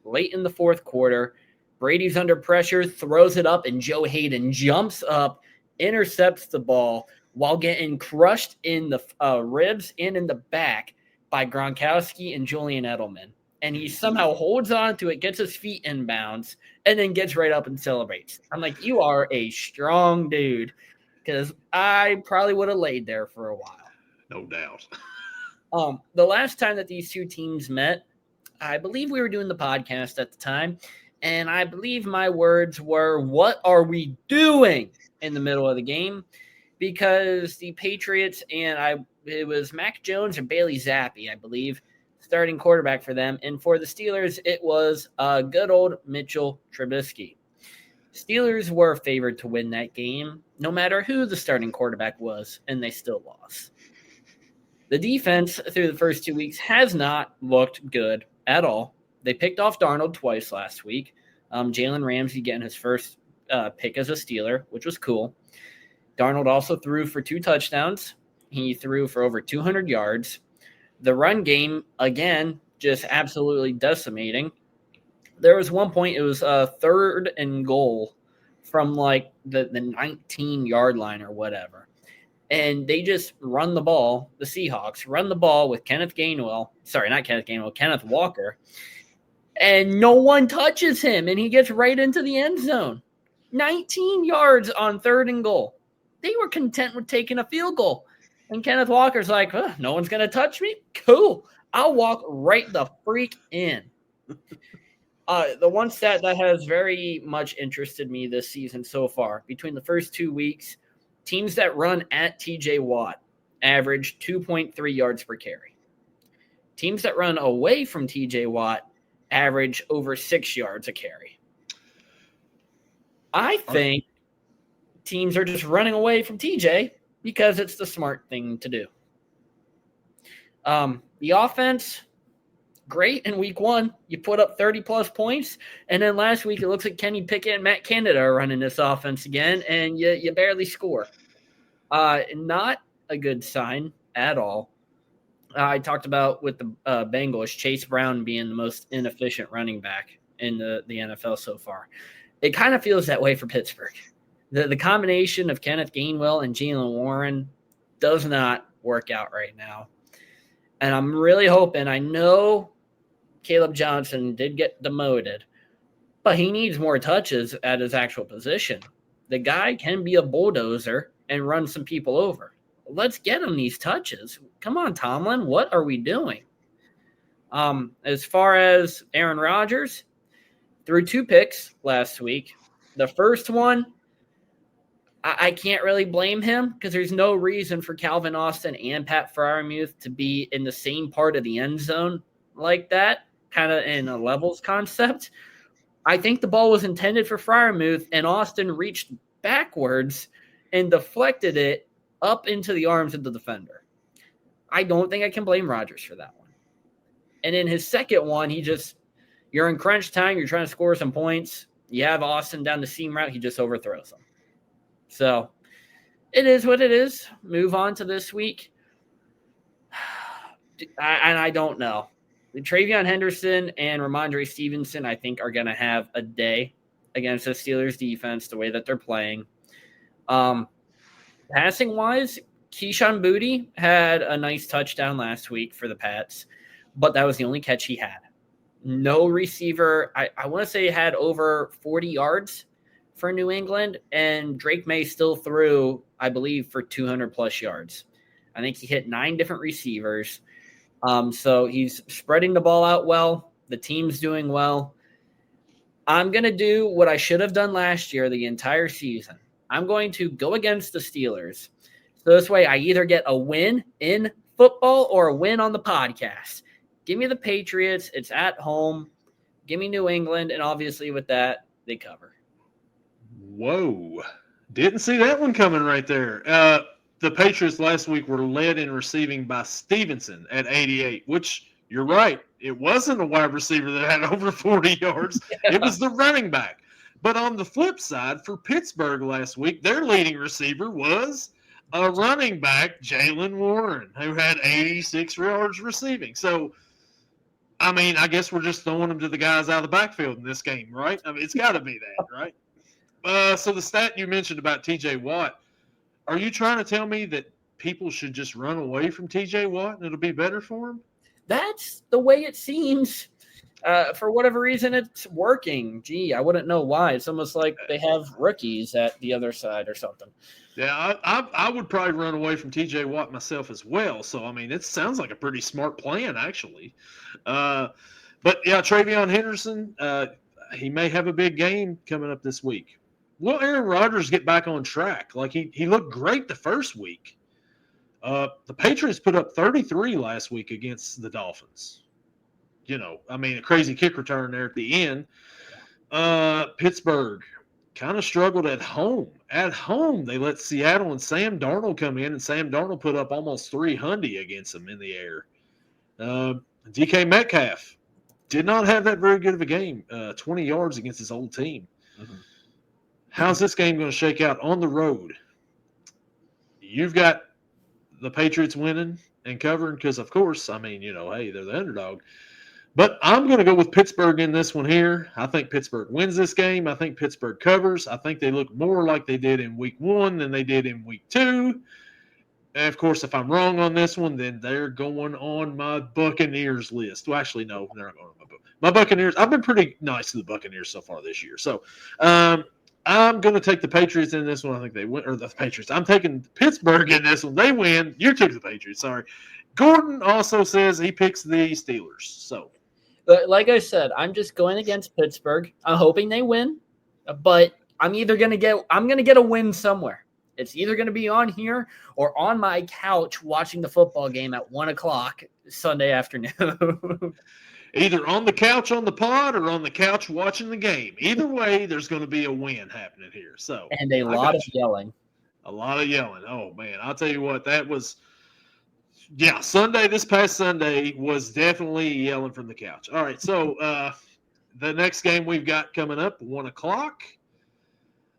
late in the fourth quarter. Brady's under pressure, throws it up, and Joe Hayden jumps up, intercepts the ball while getting crushed in the ribs and in the back by Gronkowski and Julian Edelman. and he somehow holds on to it, gets his feet in bounds, and then gets right up and celebrates. I'm like, you are a strong dude, because I probably would have laid there for a while. No doubt. The last time that these two teams met, I believe we were doing the podcast at the time, and I believe my words were, what are we doing in the middle of the game? Because the Patriots it was Mac Jones or Bailey Zappi, I believe, starting quarterback for them. And for the Steelers, it was good old Mitchell Trubisky. Steelers were favored to win that game, no matter who the starting quarterback was, and they still lost. The defense through the first 2 weeks has not looked good at all. They picked off Darnold twice last week. Jalen Ramsey getting his first pick as a Steeler, which was cool. Darnold also threw for 2 touchdowns. He threw for over 200 yards. The run game, again, just absolutely decimating. There was one point, it was a 3rd and goal from like the 19-yard line or whatever. And they just run the ball, the Seahawks, run the ball with Kenneth Walker. And no one touches him, and he gets right into the end zone. 19 yards on 3rd and goal. They were content with taking a field goal. And Kenneth Walker's like, no one's going to touch me? Cool. I'll walk right the freak in. The one stat that has very much interested me this season so far, between the first 2 weeks, teams that run at TJ Watt average 2.3 yards per carry. Teams that run away from TJ Watt average over 6 yards a carry. I think teams are just running away from TJ because it's the smart thing to do. The offense, great in week 1. You put up 30-plus points, and then last week it looks like Kenny Pickett and Matt Canada are running this offense again, and you barely score. Not a good sign at all. I talked about with the Bengals, Chase Brown being the most inefficient running back in the NFL so far. It kind of feels that way for Pittsburgh. The combination of Kenneth Gainwell and Jalen Warren does not work out right now. And I'm really hoping, I know Kaleb Johnson did get demoted, but he needs more touches at his actual position. The guy can be a bulldozer and run some people over. Let's get him these touches. Come on, Tomlin. What are we doing? As far as Aaron Rodgers, threw 2 picks last week. The first one, I can't really blame him because there's no reason for Calvin Austin and Pat Freiermuth to be in the same part of the end zone like that, kind of in a levels concept. I think the ball was intended for Freiermuth, and Austin reached backwards and deflected it up into the arms of the defender. I don't think I can blame Rodgers for that one. And in his second one, you're in crunch time, you're trying to score some points, you have Austin down the seam route, he just overthrows him. So it is what it is. Move on to this week. I don't know. TreVeyon Henderson and Ramondre Stevenson, I think, are going to have a day against the Steelers defense, the way that they're playing. Passing-wise, Keyshawn Boutte had a nice touchdown last week for the Pats, but that was the only catch he had. No receiver. I want to say had over 40 yards for New England, and Drake May still threw, I believe, for 200-plus yards. I think he hit 9 different receivers. So he's spreading the ball out well. The team's doing well. I'm going to do what I should have done last year the entire season. I'm going to go against the Steelers. So this way I either get a win in football or a win on the podcast. Give me the Patriots. It's at home. Give me New England. And obviously with that, they cover. Whoa. Didn't see that one coming right there. The Patriots last week were led in receiving by Stevenson at 88, which you're right. It wasn't a wide receiver that had over 40 yards. Yeah. It was the running back. But on the flip side, for Pittsburgh last week, their leading receiver was a running back, Jalen Warren, who had 86 yards receiving. So, I mean, I guess we're just throwing them to the guys out of the backfield in this game, right? I mean, it's got to be that, right? So the stat you mentioned about TJ Watt, are you trying to tell me that people should just run away from TJ Watt and it'll be better for him? That's the way it seems. For whatever reason, it's working. Gee, I wouldn't know why. It's almost like they have rookies at the other side or something. Yeah, I would probably run away from TJ Watt myself as well. So, I mean, it sounds like a pretty smart plan, actually. But, yeah, Travion Henderson, he may have a big game coming up this week. Will Aaron Rodgers get back on track? Like, he looked great the first week. The Patriots put up 33 last week against the Dolphins. You know, I mean, a crazy kick return there at the end. Pittsburgh kind of struggled at home. At home, they let Seattle and Sam Darnold come in, and Sam Darnold put up almost 300 against them in the air. DK Metcalf did not have that very good of a game, 20 yards against his old team. Mm-hmm. How's this game going to shake out on the road? You've got the Patriots winning and covering because, of course, I mean, you know, hey, they're the underdog. But I'm going to go with Pittsburgh in this one here. I think Pittsburgh wins this game. I think Pittsburgh covers. I think they look more like they did in week 1 than they did in week 2. And, of course, if I'm wrong on this one, then they're going on my Buccaneers list. Well, actually, no, they're not going on my Buccaneers. I've been pretty nice to the Buccaneers so far this year. So I'm going to take the Patriots in this one. I think they win. Or the Patriots. I'm taking Pittsburgh in this one. They win. You took the Patriots. Sorry. Gordon also says he picks the Steelers. So. But like I said, I'm just going against Pittsburgh. I'm hoping they win, but I'm going to get a win somewhere. It's either going to be on here or on my couch watching the football game at 1:00 Sunday afternoon. Either on the couch on the pod or on the couch watching the game. Either way, there's going to be a win happening here. So and a lot of yelling. A lot of yelling. Oh man, I'll tell you what, that was. Yeah, this past Sunday was definitely yelling from the couch. All right, so the next game we've got coming up, 1:00.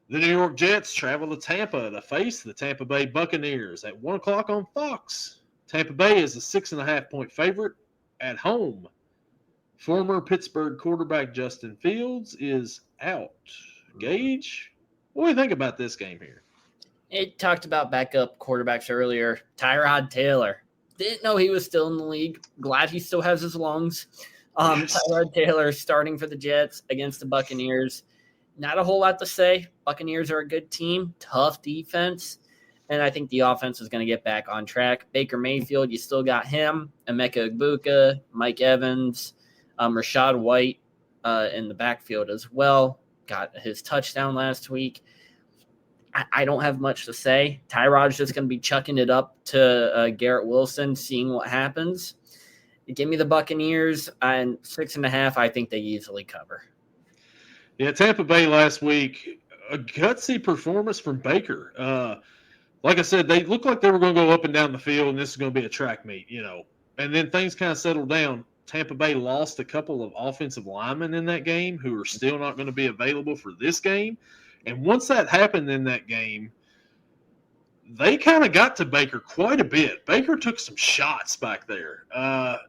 The New York Jets travel to Tampa to face the Tampa Bay Buccaneers at 1:00 on Fox. Tampa Bay is a 6.5-point favorite at home. Former Pittsburgh quarterback Justin Fields is out. Gage, what do you think about this game here? It talked about backup quarterbacks earlier. Tyrod Taylor. Didn't know he was still in the league. Glad he still has his lungs. Yes. Tyrod Taylor starting for the Jets against the Buccaneers. Not a whole lot to say. Buccaneers are a good team, tough defense, and I think the offense is going to get back on track. Baker Mayfield, you still got him. Emeka Egbuka, Mike Evans, Rashad White in the backfield as well. Got his touchdown last week. I don't have much to say. Tyrod's just going to be chucking it up to Garrett Wilson, seeing what happens. Give me the Buccaneers, and 6.5, I think they easily cover. Yeah, Tampa Bay last week, a gutsy performance from Baker. Like I said, they looked like they were going to go up and down the field, and this is going to be a track meet, you know. And then things kind of settled down. Tampa Bay lost a couple of offensive linemen in that game who are still not going to be available for this game. And once that happened in that game, they kind of got to Baker quite a bit. Baker took some shots back there.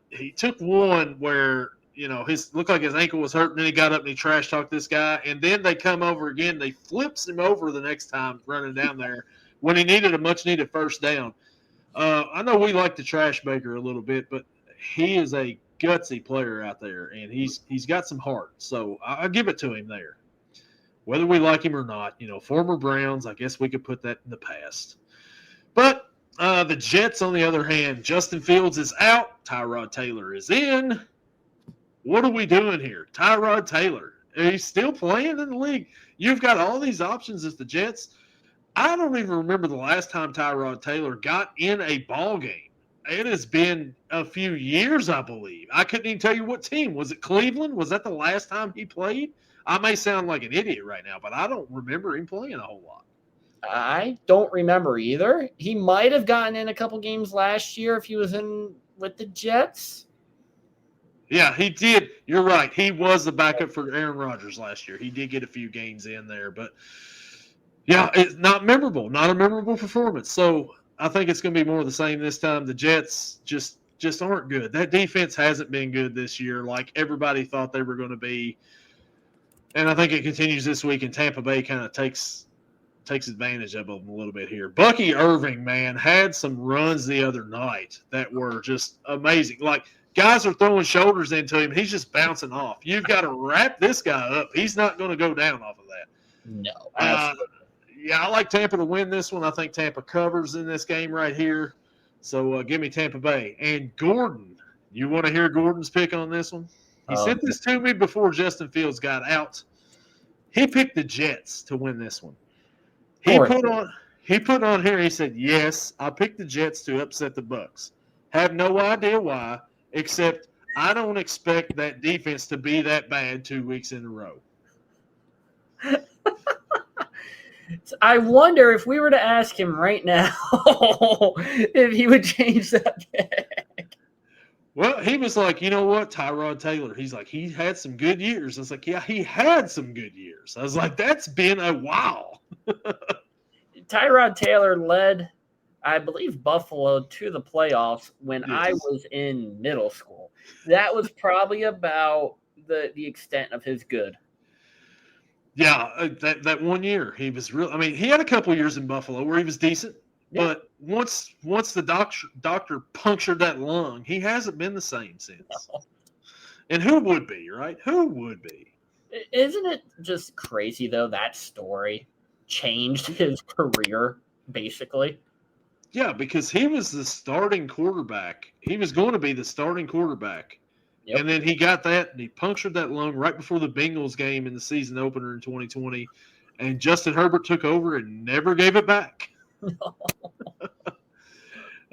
He took one where, you know, looked like his ankle was hurt, and then he got up and he trash talked this guy. And then they come over again. They flips him over the next time running down there when he needed a much-needed first down. I know we like to trash Baker a little bit, but he is a gutsy player out there, and he's got some heart. So I'll give it to him there. Whether we like him or not, you know, former Browns, I guess we could put that in the past. But the Jets, on the other hand, Justin Fields is out. Tyrod Taylor is in. What are we doing here? Tyrod Taylor, he's still playing in the league. You've got all these options as the Jets. I don't even remember the last time Tyrod Taylor got in a ball game. It has been a few years, I believe. I couldn't even tell you what team. Was it Cleveland? Was that the last time he played? I may sound like an idiot right now, but I don't remember him playing a whole lot. I don't remember either. He might have gotten in a couple games last year if he was in with the Jets. Yeah, he did. You're right. He was the backup for Aaron Rodgers last year. He did get a few games in there, but yeah, it's not memorable. Not a memorable performance. So I think it's going to be more of the same this time. The Jets just aren't good. That defense hasn't been good this year like everybody thought they were going to be. And I think it continues this week, and Tampa Bay kind of takes advantage of them a little bit here. Bucky Irving, man, had some runs the other night that were just amazing. Like, guys are throwing shoulders into him. He's just bouncing off. You've got to wrap this guy up. He's not going to go down off of that. No. Yeah, I like Tampa to win this one. I think Tampa covers in this game right here. So give me Tampa Bay. And Gordon, you want to hear Gordon's pick on this one? He sent this to me before Justin Fields got out. He picked the Jets to win this one. He put on here, he said, yes, I picked the Jets to upset the Bucs. Have no idea why, except I don't expect that defense to be that bad 2 weeks in a row. I wonder if we were to ask him right now if he would change that pick. Well, he was like, you know what, Tyrod Taylor. He's like, he had some good years. I was like, yeah, he had some good years. I was like, that's been a while. Tyrod Taylor led, I believe, Buffalo to the playoffs when I was in middle school. That was probably about the extent of his good. Yeah, that 1 year he was real. I mean, he had a couple years in Buffalo where he was decent, but once the doctor punctured that lung, he hasn't been the same since. No. And who would be, right? Who would be? Isn't it just crazy though that story changed his career basically? Yeah, because he was the starting quarterback. He was going to be the starting quarterback. Yep. And then he got that, and he punctured that lung right before the Bengals game in the season opener in 2020. And Justin Herbert took over and never gave it back.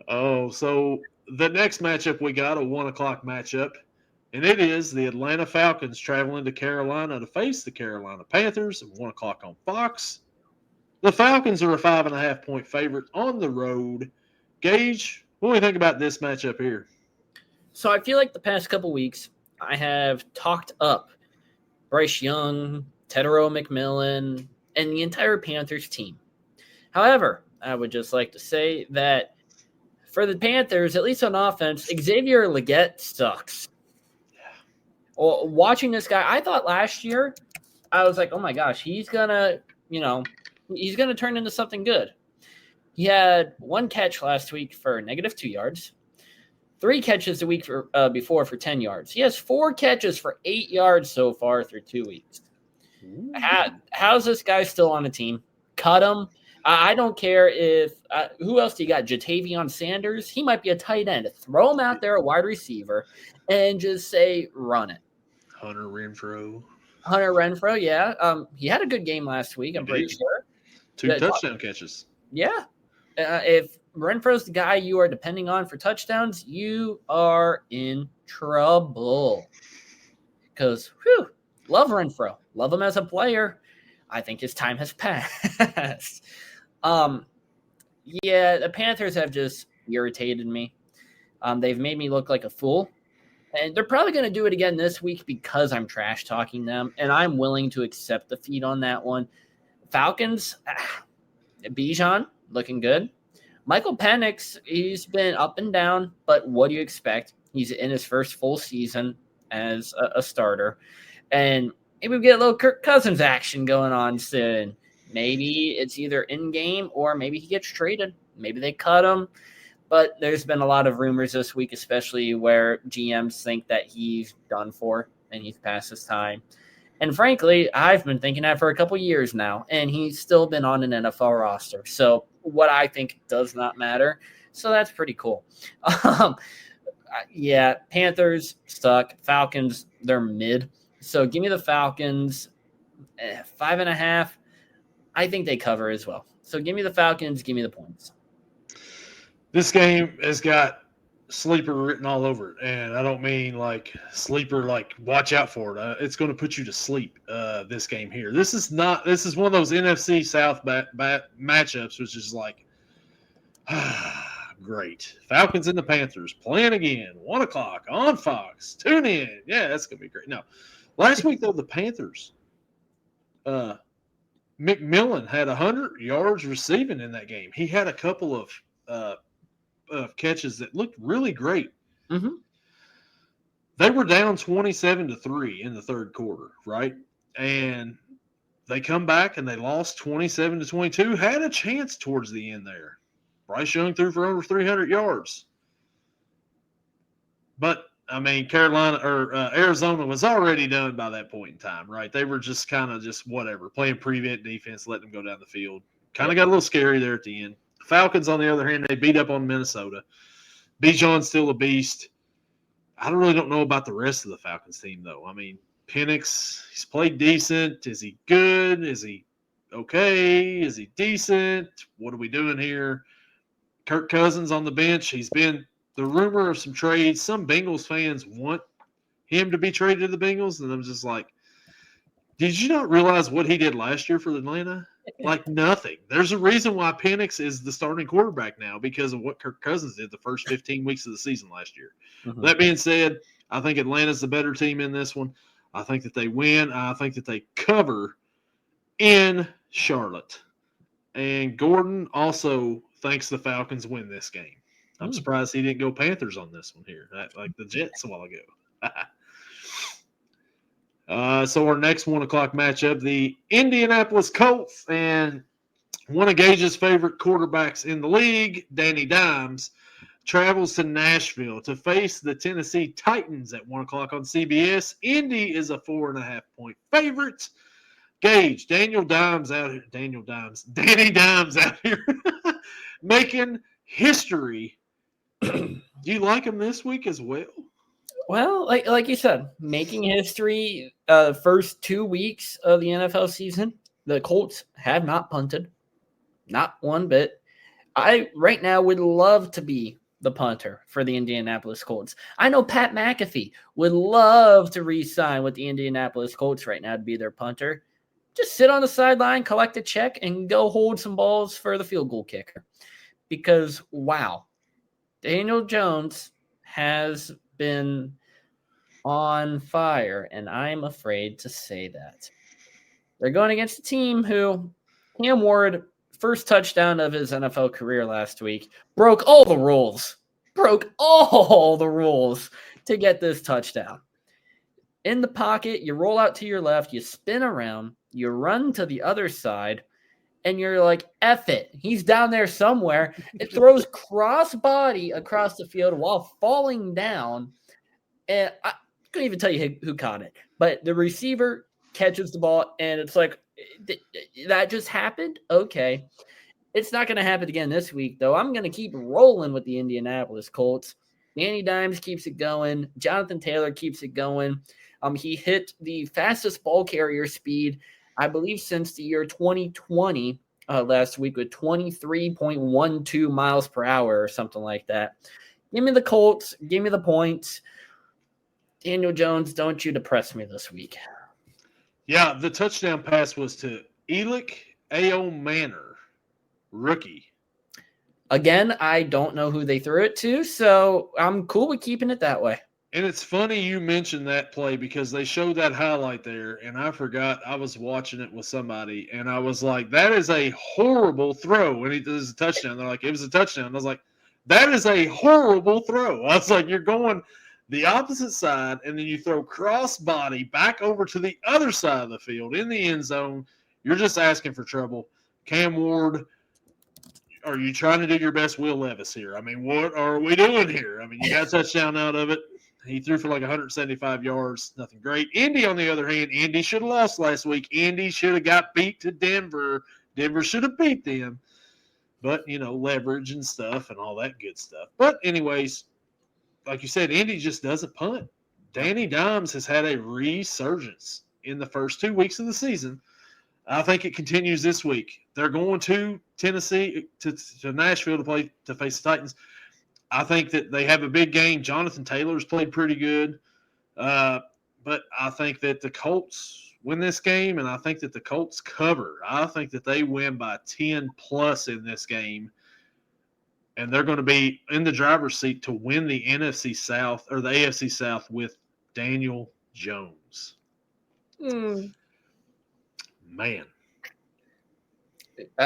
No. So the next matchup we got, a 1 o'clock matchup, and it is the Atlanta Falcons traveling to Carolina to face the Carolina Panthers at 1 o'clock on Fox. The Falcons are a 5.5-point favorite on the road. Gage, what do you think about this matchup here? So I feel like the past couple weeks I have talked up Bryce Young, Tedero McMillan, and the entire Panthers team. However, I would just like to say that for the Panthers, at least on offense, Xavier Legette sucks. Yeah. Well, watching this guy, I thought last year, I was like, oh my gosh, he's going to turn into something good. He had 1 catch last week for -2 yards. 3 catches the week before for 10 yards. He has 4 catches for 8 yards so far through 2 weeks. How's this guy still on the team? Cut him. I don't care if who else do you got? Jatavion Sanders. He might be a tight end. Throw him out there, a wide receiver, and just say run it. Hunter Renfrow, yeah. He had a good game last week. I'm pretty sure. 2 touchdown catches. Yeah. If Renfro's the guy you are depending on for touchdowns, you are in trouble. Because, love Renfro. Love him as a player. I think his time has passed. The Panthers have just irritated me. They've made me look like a fool. And they're probably going to do it again this week because I'm trash talking them. And I'm willing to accept defeat on that one. Falcons, Bijan, looking good. Michael Penix, he's been up and down, but what do you expect? He's in his first full season as a starter. And maybe we get a little Kirk Cousins action going on soon. Maybe it's either in-game or maybe he gets traded. Maybe they cut him. But there's been a lot of rumors this week, especially where GMs think that he's done for and he's past his time. And frankly, I've been thinking that for a couple years now, and he's still been on an NFL roster. So what I think does not matter. So that's pretty cool. Panthers suck. Falcons, they're mid. So give me the Falcons, 5.5. I think they cover as well. So give me the Falcons, give me the points. This game has got sleeper written all over it, and I don't mean like sleeper like watch out for it. It's going to put you to sleep. This game here. This is one of those NFC South matchups, which is like great. Falcons and the Panthers playing again, 1 o'clock on Fox. Tune in. Yeah, that's going to be great. No, last week though the Panthers, McMillan had 100 yards receiving in that game. He had a couple of catches that looked really great. Mm-hmm. They were down 27-3 in the third quarter, right? And they come back and they lost 27-22. Had a chance towards the end there. Bryce Young threw for over 300 yards. But I mean, Carolina or Arizona was already done by that point in time, right? They were just kind of just whatever, playing prevent defense, letting them go down the field. Kind of got a little scary there at the end. Falcons, on the other hand, they beat up on Minnesota. Bijan's still a beast. I don't know about the rest of the Falcons team, though. I mean, Penix, he's played decent. Is he good? Is he okay? Is he decent? What are we doing here? Kirk Cousins on the bench. He's been the rumor of some trades. Some Bengals fans want him to be traded to the Bengals, and I'm just like, did you not realize what he did last year for Atlanta? Like nothing. There's a reason why Penix is the starting quarterback now because of what Kirk Cousins did the first 15 weeks of the season last year. Mm-hmm. That being said, I think Atlanta's the better team in this one. I think that they win. I think that they cover in Charlotte. And Gordon also thinks the Falcons win this game. I'm surprised he didn't go Panthers on this one here, like the Jets a while ago. So our next 1 o'clock matchup, the Indianapolis Colts and one of Gage's favorite quarterbacks in the league, Danny Dimes, travels to Nashville to face the Tennessee Titans at 1 o'clock on CBS. Indy is a 4.5-point favorite. Gage, Danny Dimes out here making history. Do you like him this week as well? Well, like you said, making history. First 2 weeks of the NFL season, the Colts have not punted, not one bit. I right now would love to be the punter for the Indianapolis Colts. I know Pat McAfee would love to re-sign with the Indianapolis Colts right now to be their punter. Just sit on the sideline, collect a check, and go hold some balls for the field goal kicker. Because, wow, Daniel Jones has been on fire, and I'm afraid to say that. They're going against a team who Cam Ward, first touchdown of his NFL career last week, broke all the rules to get this touchdown. In the pocket, you roll out to your left, you spin around, you run to the other side, and you're like, F it. He's down there somewhere. It throws cross-body across the field while falling down. And I couldn't even tell you who caught it. But the receiver catches the ball, and it's like, that just happened? Okay. It's not going to happen again this week, though. I'm going to keep rolling with the Indianapolis Colts. Danny Dimes keeps it going. Jonathan Taylor keeps it going. He hit the fastest ball carrier speed, I believe, since the year 2020 last week with 23.12 miles per hour or something like that. Give me the Colts. Give me the points. Daniel Jones, don't you depress me this week. Yeah, the touchdown pass was to Elick Manor, rookie. Again, I don't know who they threw it to, so I'm cool with keeping it that way. And it's funny you mentioned that play because they showed that highlight there, and I forgot I was watching it with somebody, and I was like, that is a horrible throw. And he does a touchdown. They're like, it was a touchdown. I was like, that is a horrible throw. I was like, you're going the opposite side, and then you throw cross-body back over to the other side of the field in the end zone. You're just asking for trouble. Cam Ward, are you trying to do your best Will Levis here? I mean, what are we doing here? I mean, you got a touchdown out of it. He threw for like 175 yards. Nothing great. Indy, on the other hand, Indy should have lost last week. Indy should have got beat to Denver. Denver should have beat them. But, leverage and stuff and all that good stuff. But anyways, like you said, Indy just doesn't punt. Danny Dimes has had a resurgence in the first 2 weeks of the season. I think it continues this week. They're going to Tennessee, to Nashville to face the Titans. I think that they have a big game. Jonathan Taylor's played pretty good. But I think that the Colts win this game, and I think that the Colts cover. I think that they win by 10+ in this game. And they're going to be in the driver's seat to win the NFC South or the AFC South with Daniel Jones. Man.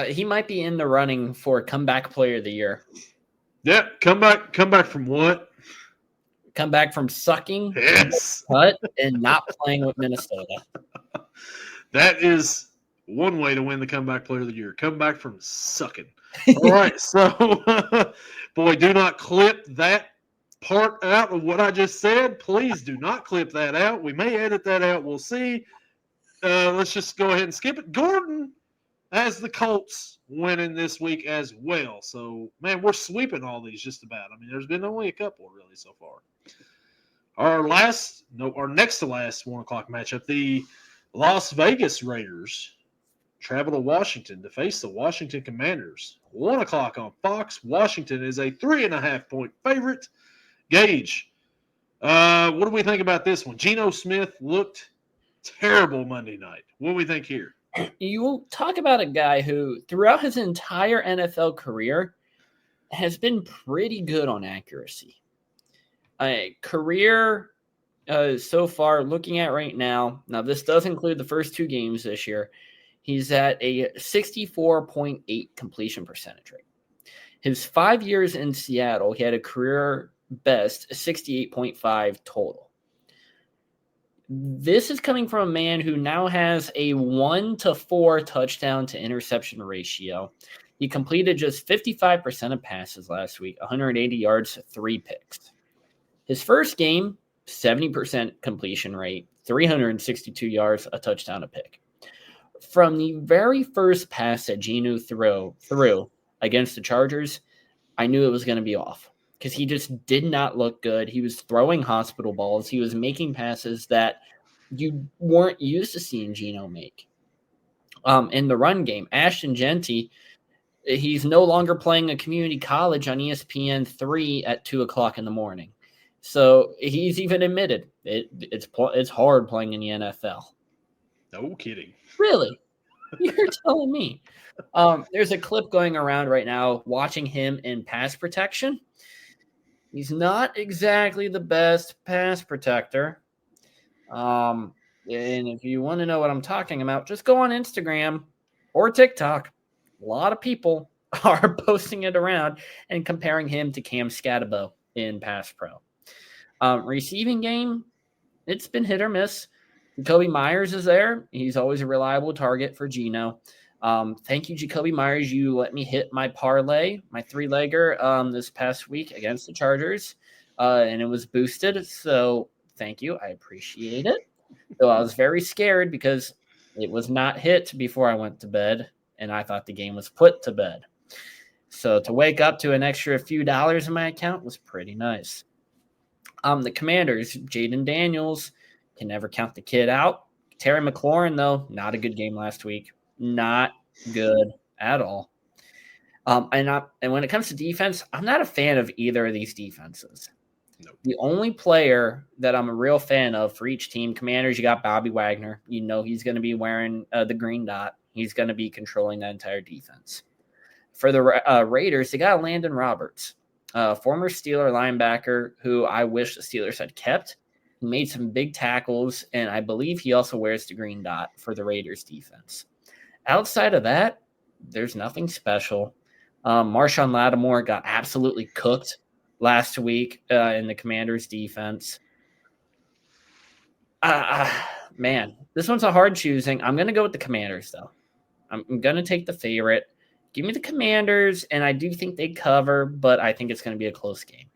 He might be in the running for comeback player of the year. Yeah, come back from what? Come back from sucking, yes, cut, and not playing with Minnesota. That is one way to win the comeback player of the year. Come back from sucking. All right, so boy, do not clip that part out of what I just said. Please do not clip that out. We may edit that out. We'll see. Let's just go ahead and skip it. Gordon has the Colts winning this week as well. So, man, we're sweeping all these just about. I mean, there's been only a couple really so far. Our next to last 1 o'clock matchup, the Las Vegas Raiders travel to Washington to face the Washington Commanders. 1 o'clock on Fox. Washington is a 3.5-point favorite. Gage, what do we think about this one? Geno Smith looked terrible Monday night. What do we think here? You will talk about a guy who, throughout his entire NFL career, has been pretty good on accuracy. Career so far, looking at right now, this does include the first 2 games this year, he's at a 64.8 completion percentage rate. His 5 years in Seattle, he had a career best 68.5 total. This is coming from a man who now has a 1-to-4 touchdown to interception ratio. He completed just 55% of passes last week, 180 yards, 3 picks. His first game, 70% completion rate, 362 yards, a touchdown, a pick. From the very first pass that Geno threw against the Chargers, I knew it was going to be off because he just did not look good. He was throwing hospital balls. He was making passes that you weren't used to seeing Geno make. In the run game, Ashton Genty, he's no longer playing a community college on ESPN3 at 2 o'clock in the morning. So he's even admitted it's hard playing in the NFL. No kidding. Really? You're telling me. There's a clip going around right now watching him in pass protection. He's not exactly the best pass protector. And if you want to know what I'm talking about, just go on Instagram or TikTok. A lot of people are posting it around and comparing him to Cam Scatabo in Pass Pro. Receiving game, it's been hit or miss. Jacoby Myers is there. He's always a reliable target for Geno. Thank you, Jacoby Myers. You let me hit my parlay, my 3-legger this past week against the Chargers, and it was boosted. So thank you. I appreciate it. So I was very scared because it was not hit before I went to bed, and I thought the game was put to bed. So to wake up to an extra few dollars in my account was pretty nice. The Commanders, Jaden Daniels, can never count the kid out. Terry McLaurin, though, not a good game last week. Not good at all. And when it comes to defense, I'm not a fan of either of these defenses. Nope. The only player that I'm a real fan of for each team, Commanders, you got Bobby Wagner. You know he's going to be wearing the green dot. He's going to be controlling that entire defense. For the Raiders, they got Landon Roberts, former Steeler linebacker who I wish the Steelers had kept. He made some big tackles, and I believe he also wears the green dot for the Raiders defense. Outside of that, there's nothing special. Marshawn Lattimore got absolutely cooked last week in the Commanders defense. Man, this one's a hard choosing. I'm going to go with the Commanders, though. I'm going to take the favorite. Give me the Commanders, and I do think they cover, but I think it's going to be a close game.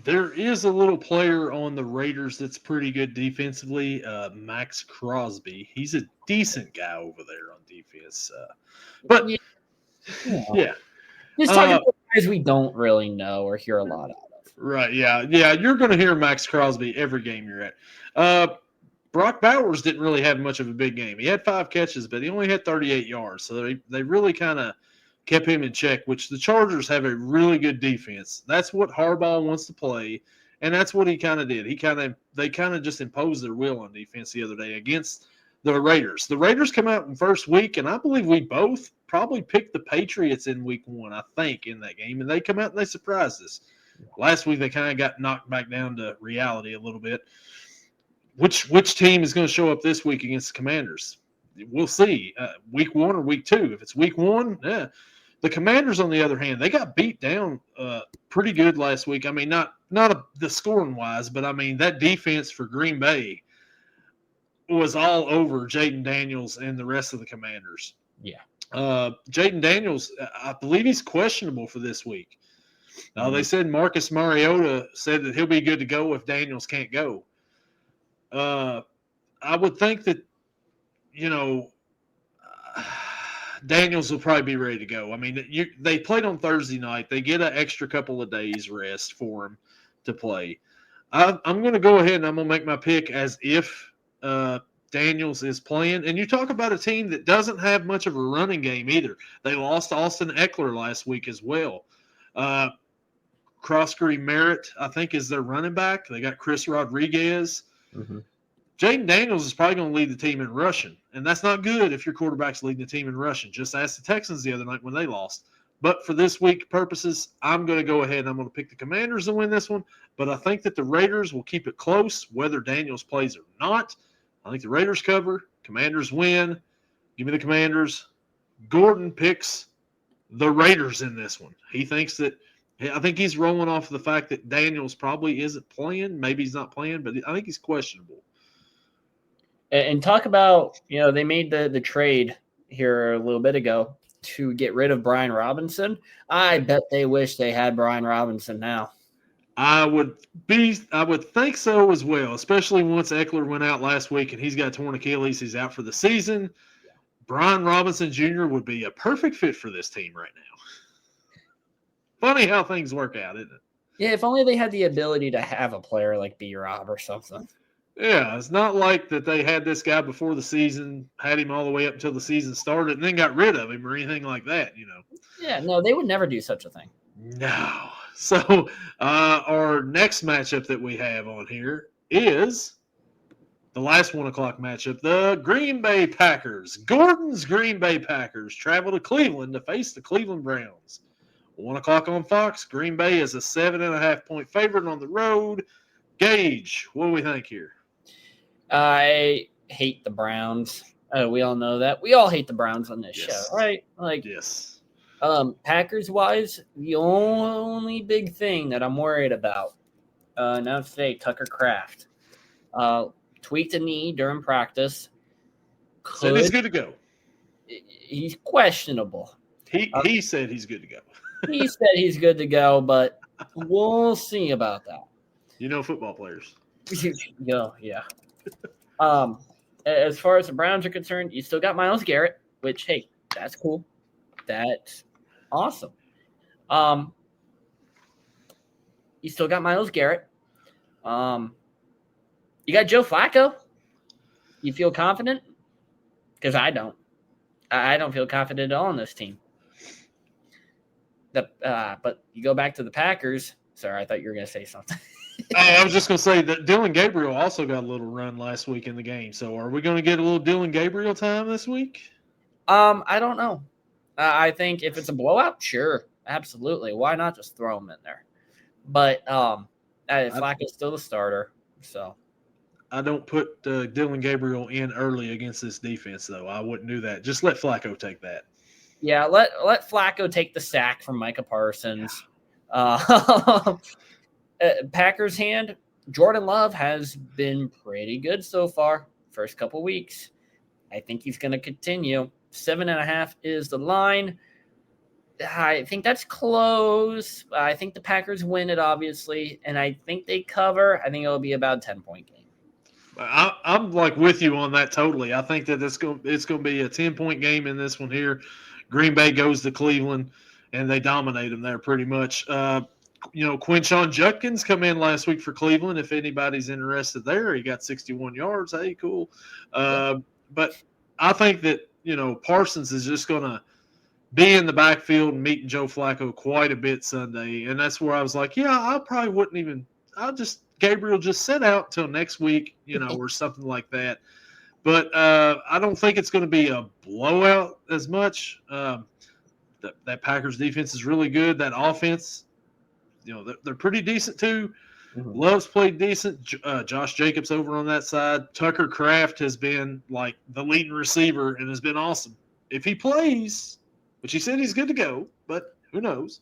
There is a little player on the Raiders that's pretty good defensively, Max Crosby. He's a decent guy over there on defense. But, yeah. Just talking about guys we don't really know or hear a lot out of. Right, yeah. Yeah, you're going to hear Max Crosby every game you're at. Brock Bowers didn't really have much of a big game. He had 5 catches, but he only had 38 yards. So they really kind of kept him in check, which the Chargers have a really good defense. That's what Harbaugh wants to play, and that's what he kind of did. They kind of just imposed their will on defense the other day against the Raiders. The Raiders come out in first week, and I believe we both probably picked the Patriots in week 1, I think, in that game, and they come out and they surprised us. Last week they kind of got knocked back down to reality a little bit. Which team is going to show up this week against the Commanders? We'll see. Week 1 or week 2. If it's week 1, yeah. The Commanders, on the other hand, they got beat down pretty good last week. I mean, not the scoring wise, but I mean that defense for Green Bay was all over Jaden Daniels and the rest of the Commanders. Yeah. Jaden Daniels, I believe he's questionable for this week. They said Marcus Mariota said that he'll be good to go if Daniels can't go. I would think that, Daniels will probably be ready to go. I mean, they played on Thursday night. They get an extra couple of days rest for him to play. I'm going to go ahead and I'm going to make my pick as if Daniels is playing. And you talk about a team that doesn't have much of a running game either. They lost Austin Eckler last week as well. Croskery Merritt, I think, is their running back. They got Chris Rodriguez. Mm-hmm. Jaden Daniels is probably going to lead the team in rushing, and that's not good if your quarterback's leading the team in rushing. Just ask the Texans the other night when they lost. But for this week purposes, I'm going to go ahead and I'm going to pick the Commanders to win this one. But I think that the Raiders will keep it close, whether Daniels plays or not. I think the Raiders cover. Commanders win. Give me the Commanders. Gordon picks the Raiders in this one. He thinks that – I think he's rolling off the fact that Daniels probably isn't playing. Maybe he's not playing, but I think he's questionable. And talk about, they made the trade here a little bit ago to get rid of Brian Robinson. I bet they wish they had Brian Robinson now. I would think so as well, especially once Eckler went out last week and he's got torn Achilles. He's out for the season. Brian Robinson Jr. would be a perfect fit for this team right now. Funny how things work out, isn't it? Yeah, if only they had the ability to have a player like B-Rob or something. Yeah, it's not like that they had this guy before the season, had him all the way up until the season started, and then got rid of him or anything like that, Yeah, no, they would never do such a thing. No. So our next matchup that we have on here is the last 1 o'clock matchup. The Green Bay Packers. Gordon's Green Bay Packers travel to Cleveland to face the Cleveland Browns. 1 o'clock on Fox. Green Bay is a 7.5-point favorite on the road. Gage, what do we think here? I hate the Browns. We all know that. We all hate the Browns on this show, right? Yes. Packers-wise, the only big thing that I'm worried about now today, Tucker Kraft. Tweaked a knee during practice. Said he's good to go. He's questionable. He said he's good to go. He said he's good to go, but we'll see about that. Football players. Yeah. As far as the Browns are concerned, you still got Myles Garrett, which, hey, that's cool. That's awesome. You still got Myles Garrett. You got Joe Flacco. You feel confident? Because I don't. I don't feel confident at all in this team. But you go back to the Packers. Sorry, I thought you were going to say something. I was just going to say that Dylan Gabriel also got a little run last week in the game. So are we going to get a little Dylan Gabriel time this week? I don't know. I think if it's a blowout, sure, absolutely. Why not just throw him in there? But Flacco's still the starter. So I don't put Dylan Gabriel in early against this defense, though. I wouldn't do that. Just let Flacco take that. Yeah, let Flacco take the sack from Micah Parsons. Packers hand, Jordan Love has been pretty good so far. First couple weeks. I think he's going to continue. 7.5 is the line. I think that's close. I think the Packers win it, obviously, and I think they cover. I think it'll be about a 10-point game. I'm like with you on that totally. I think that it's going to be a 10-point game in this one here. Green Bay goes to Cleveland, and they dominate them there pretty much. Quinshon Judkins come in last week for Cleveland. If anybody's interested there, he got 61 yards. Hey, cool. But I think that, Parsons is just going to be in the backfield and meeting Joe Flacco quite a bit Sunday. And that's where I was like, I probably wouldn't even – Gabriel just sit out till next week, or something like that. But I don't think it's going to be a blowout as much. That Packers defense is really good. That offense, they're pretty decent too. Mm-hmm. Love's played decent. Josh Jacobs over on that side. Tucker Kraft has been like the leading receiver and has been awesome. If he plays, which he said he's good to go, but who knows?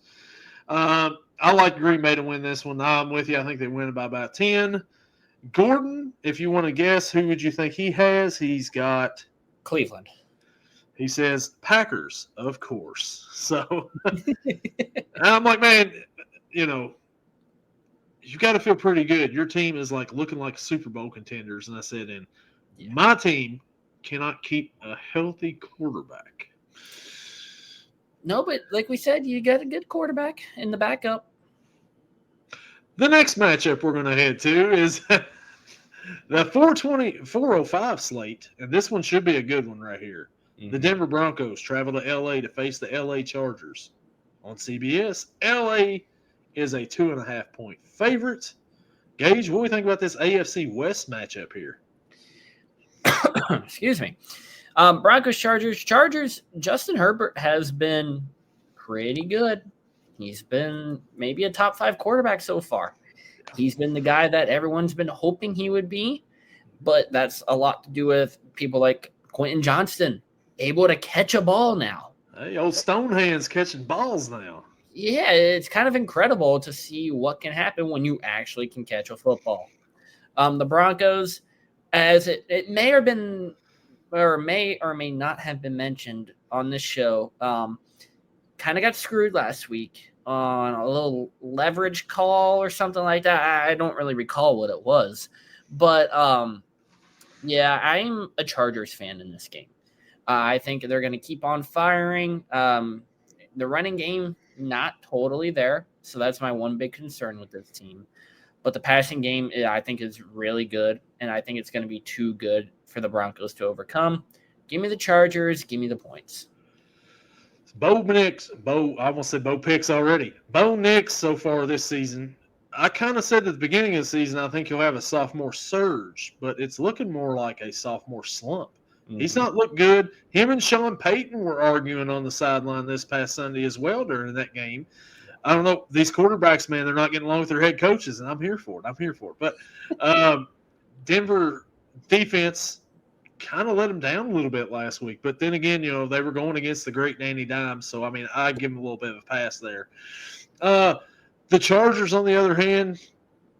I like Green Bay to win this one. I'm with you. I think they win by about 10. Gordon, if you want to guess, who would you think he has? He's got Cleveland. He says Packers, of course. So I'm like, man, you got to feel pretty good. Your team is like looking like Super Bowl contenders. And I said, and my team cannot keep a healthy quarterback. No, but like we said, you got a good quarterback in the backup. The next matchup we're going to head to is the 405 slate. And this one should be a good one right here. Mm-hmm. The Denver Broncos travel to L.A. to face the L.A. Chargers. On CBS, L.A. is a 2.5-point favorite. Gage, what do we think about this AFC West matchup here? Excuse me. Broncos, Chargers, Justin Herbert has been pretty good. He's been maybe a top 5 quarterback so far. He's been the guy that everyone's been hoping he would be, but that's a lot to do with people like Quentin Johnston, able to catch a ball now. Hey, old Stonehands catching balls now. Yeah, it's kind of incredible to see what can happen when you actually can catch a football. The Broncos, as it may have been, or may not have been mentioned on this show, kind of got screwed last week on a little leverage call or something like that. I don't really recall what it was. But, yeah, I'm a Chargers fan in this game. I think they're going to keep on firing. The running game, not totally there. So that's my one big concern with this team. But the passing game, I think, is really good. And I think it's going to be too good for the Broncos to overcome. Give me the Chargers. Give me the points. I almost said Bo Picks already. Bo Nix so far this season. I kind of said at the beginning of the season, I think he'll have a sophomore surge, but it's looking more like a sophomore slump. Mm-hmm. He's not looked good. Him and Sean Payton were arguing on the sideline this past Sunday as well during that game. I don't know. These quarterbacks, man, they're not getting along with their head coaches, and I'm here for it. But Denver defense kind of let them down a little bit last week. But then again, they were going against the great Danny Dimes. So, I mean, I give them a little bit of a pass there. The Chargers, on the other hand,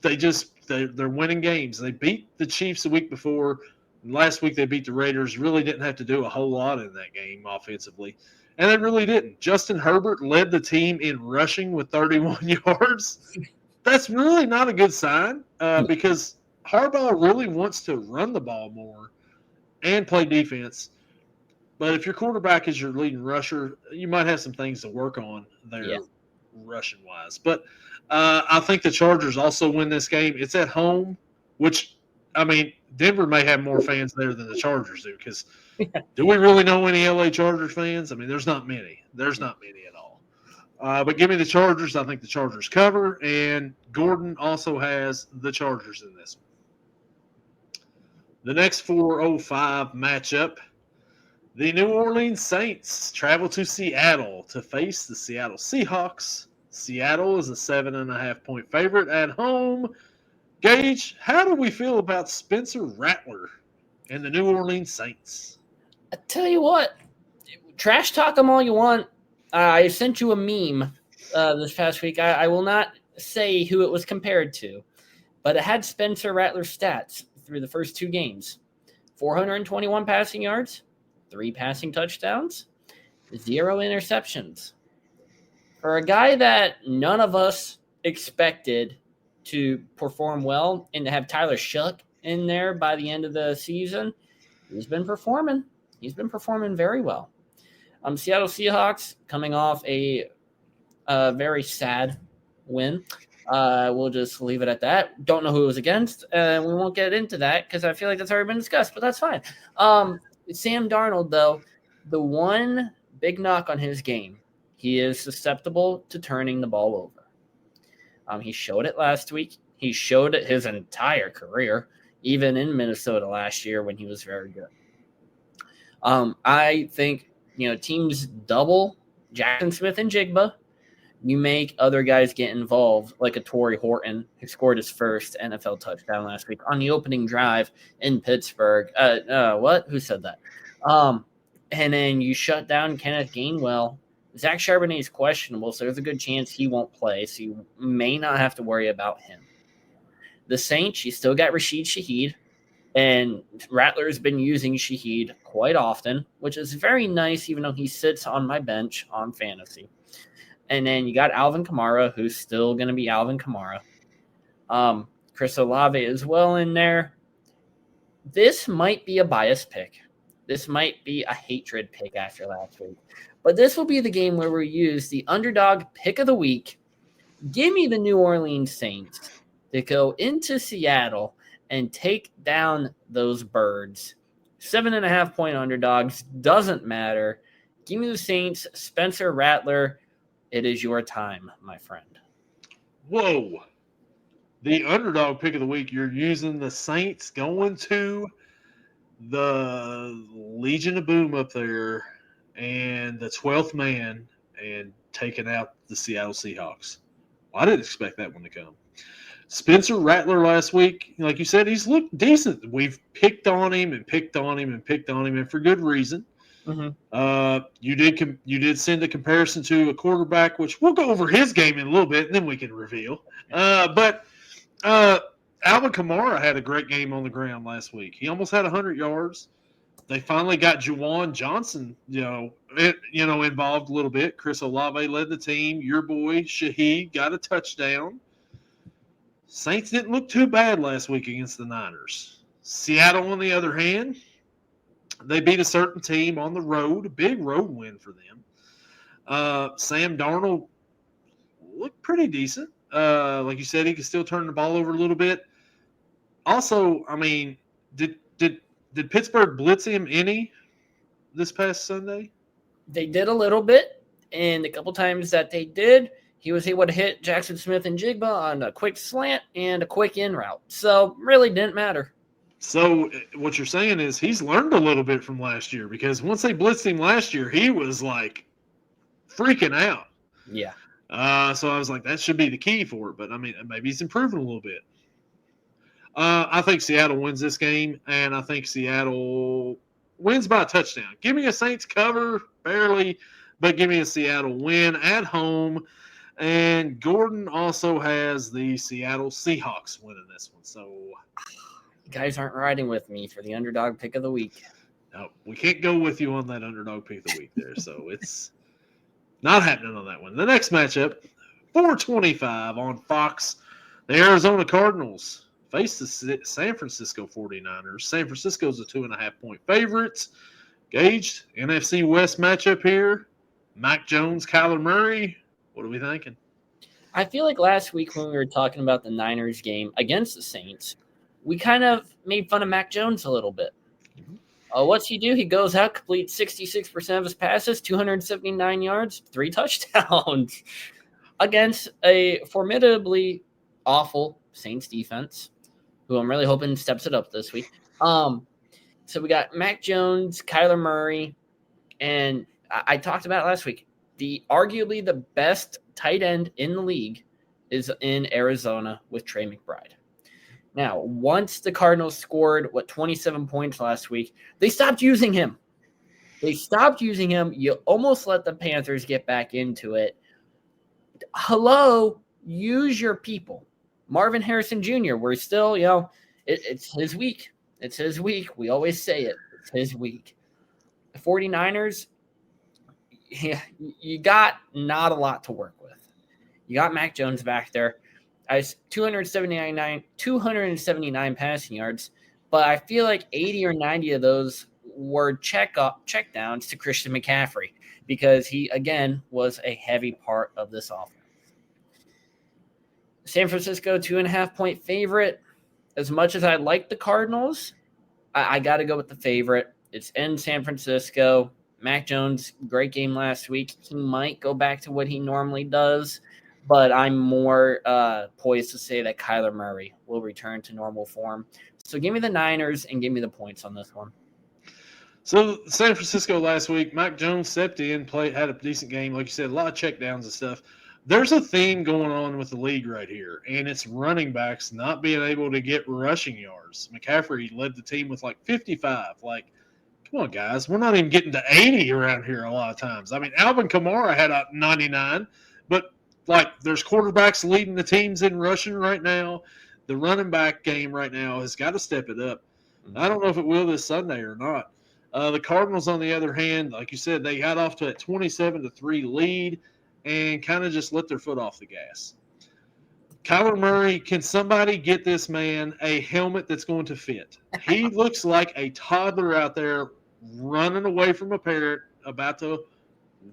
they're winning games. They beat the Chiefs the week before. Last week they beat the Raiders. Really didn't have to do a whole lot in that game offensively. And they really didn't. Justin Herbert led the team in rushing with 31 yards. That's really not a good sign because Harbaugh really wants to run the ball more and play defense. But if your quarterback is your leading rusher, you might have some things to work on there rushing-wise. But I think the Chargers also win this game. It's at home, which, I mean, Denver may have more fans there than the Chargers do because do we really know any LA Chargers fans? I mean, there's not many. There's not many at all. But give me the Chargers. I think the Chargers cover, and Gordon also has the Chargers in this one. The next 405 matchup, the New Orleans Saints travel to Seattle to face the Seattle Seahawks. Seattle is a 7.5-point favorite at home. Gage, how do we feel about Spencer Rattler and the New Orleans Saints? I tell you what, trash talk them all you want. I sent you a meme this past week. I will not say who it was compared to, but it had Spencer Rattler's stats through the first 2 games. 421 passing yards, 3 passing touchdowns, 0 interceptions. For a guy that none of us expected to perform well and to have Tyler Shuck in there by the end of the season, he's been performing. He's been performing very well. Seattle Seahawks coming off a very sad win. We'll just leave it at that. Don't know who it was against. We won't get into that because I feel like that's already been discussed, but that's fine. Sam Darnold, though, the one big knock on his game, he is susceptible to turning the ball over. He showed it last week. He showed it his entire career, even in Minnesota last year when he was very good. I think, teams double Jackson Smith and Jigba. You make other guys get involved, like a Torrey Horton, who scored his first NFL touchdown last week on the opening drive in Pittsburgh. What? Who said that? And then you shut down Kenneth Gainwell. Zach Charbonnet is questionable, so there's a good chance he won't play, so you may not have to worry about him. The Saints, you still got Rashid Shaheed, and Rattler's been using Shaheed quite often, which is very nice, even though he sits on my bench on fantasy. And then you got Alvin Kamara, who's still going to be Alvin Kamara. Chris Olave as well in there. This might be a biased pick. This might be a hatred pick after last week. But this will be the game where we use the underdog pick of the week. Give me the New Orleans Saints to go into Seattle and take down those birds. 7.5-point underdogs. Doesn't matter. Give me the Saints. Spencer Rattler. It is your time, my friend. Whoa. The underdog pick of the week, you're using the Saints going to the Legion of Boom up there and the 12th man and taking out the Seattle Seahawks. I didn't expect that one to come. Spencer Rattler last week, like you said, he's looked decent. We've picked on him and picked on him and picked on him, and for good reason. Mm-hmm. You did send a comparison to a quarterback, which we'll go over his game in a little bit, and then we can reveal. But Alvin Kamara had a great game on the ground last week. He almost had 100 yards. They finally got Juwan Johnson, involved a little bit. Chris Olave led the team. Your boy Shaheed got a touchdown. Saints didn't look too bad last week against the Niners. Seattle, on the other hand, they beat a certain team on the road, a big road win for them. Sam Darnold looked pretty decent. Like you said, he could still turn the ball over a little bit. Also, I mean, did Pittsburgh blitz him any this past Sunday? They did a little bit, and a couple times that they did, he was able to hit Jackson Smith and Jigba on a quick slant and a quick in route. So, really didn't matter. So, what you're saying is he's learned a little bit from last year, because once they blitzed him last year, he was like freaking out. Yeah. So I was like, that should be the key for it. But, I mean, maybe he's improving a little bit. I think Seattle wins this game, and I think Seattle wins by a touchdown. Give me a Saints cover, barely, but give me a Seattle win at home. And Gordon also has the Seattle Seahawks winning this one. So you guys aren't riding with me for the underdog pick of the week. No, we can't go with you on that underdog pick of the week there. So it's not happening on that one. The next matchup, 4:25 on Fox, the Arizona Cardinals face the San Francisco 49ers. San Francisco's a 2.5-point favorite. Gage, NFC West matchup here. Mac Jones, Kyler Murray. What are we thinking? I feel like last week when we were talking about the Niners game against the Saints, we kind of made fun of Mac Jones a little bit. Mm-hmm. What's he do? He goes out, completes 66% of his passes, 279 yards, 3 touchdowns against a formidably awful Saints defense, who I'm really hoping steps it up this week. So we got Mac Jones, Kyler Murray, and I talked about it last week. Arguably the best tight end in the league is in Arizona with Trey McBride. Now, once the Cardinals scored, 27 points last week, they stopped using him. You almost let the Panthers get back into it. Hello, use your people. Marvin Harrison Jr., we're still, it's his week. It's his week. We always say it. It's his week. The 49ers, you got not a lot to work with. You got Mac Jones back there. 279 passing yards, but I feel like 80 or 90 of those were check downs to Christian McCaffrey, because he, again, was a heavy part of this offense. San Francisco, 2.5-point favorite. As much as I like the Cardinals, I got to go with the favorite. It's in San Francisco. Mac Jones, great game last week. He might go back to what he normally does, but I'm more poised to say that Kyler Murray will return to normal form. So give me the Niners and give me the points on this one. So San Francisco last week, Mac Jones stepped in, had a decent game. Like you said, a lot of checkdowns and stuff. There's a theme going on with the league right here, and it's running backs not being able to get rushing yards. McCaffrey led the team with 55. Come on, guys. We're not even getting to 80 around here a lot of times. I mean, Alvin Kamara had a 99, but there's quarterbacks leading the teams in rushing right now. The running back game right now has got to step it up. I don't know if it will this Sunday or not. The Cardinals, on the other hand, like you said, they got off to a 27-3 lead. and kind of just let their foot off the gas. Kyler Murray, can somebody get this man a helmet that's going to fit? He looks like a toddler out there running away from a parent about to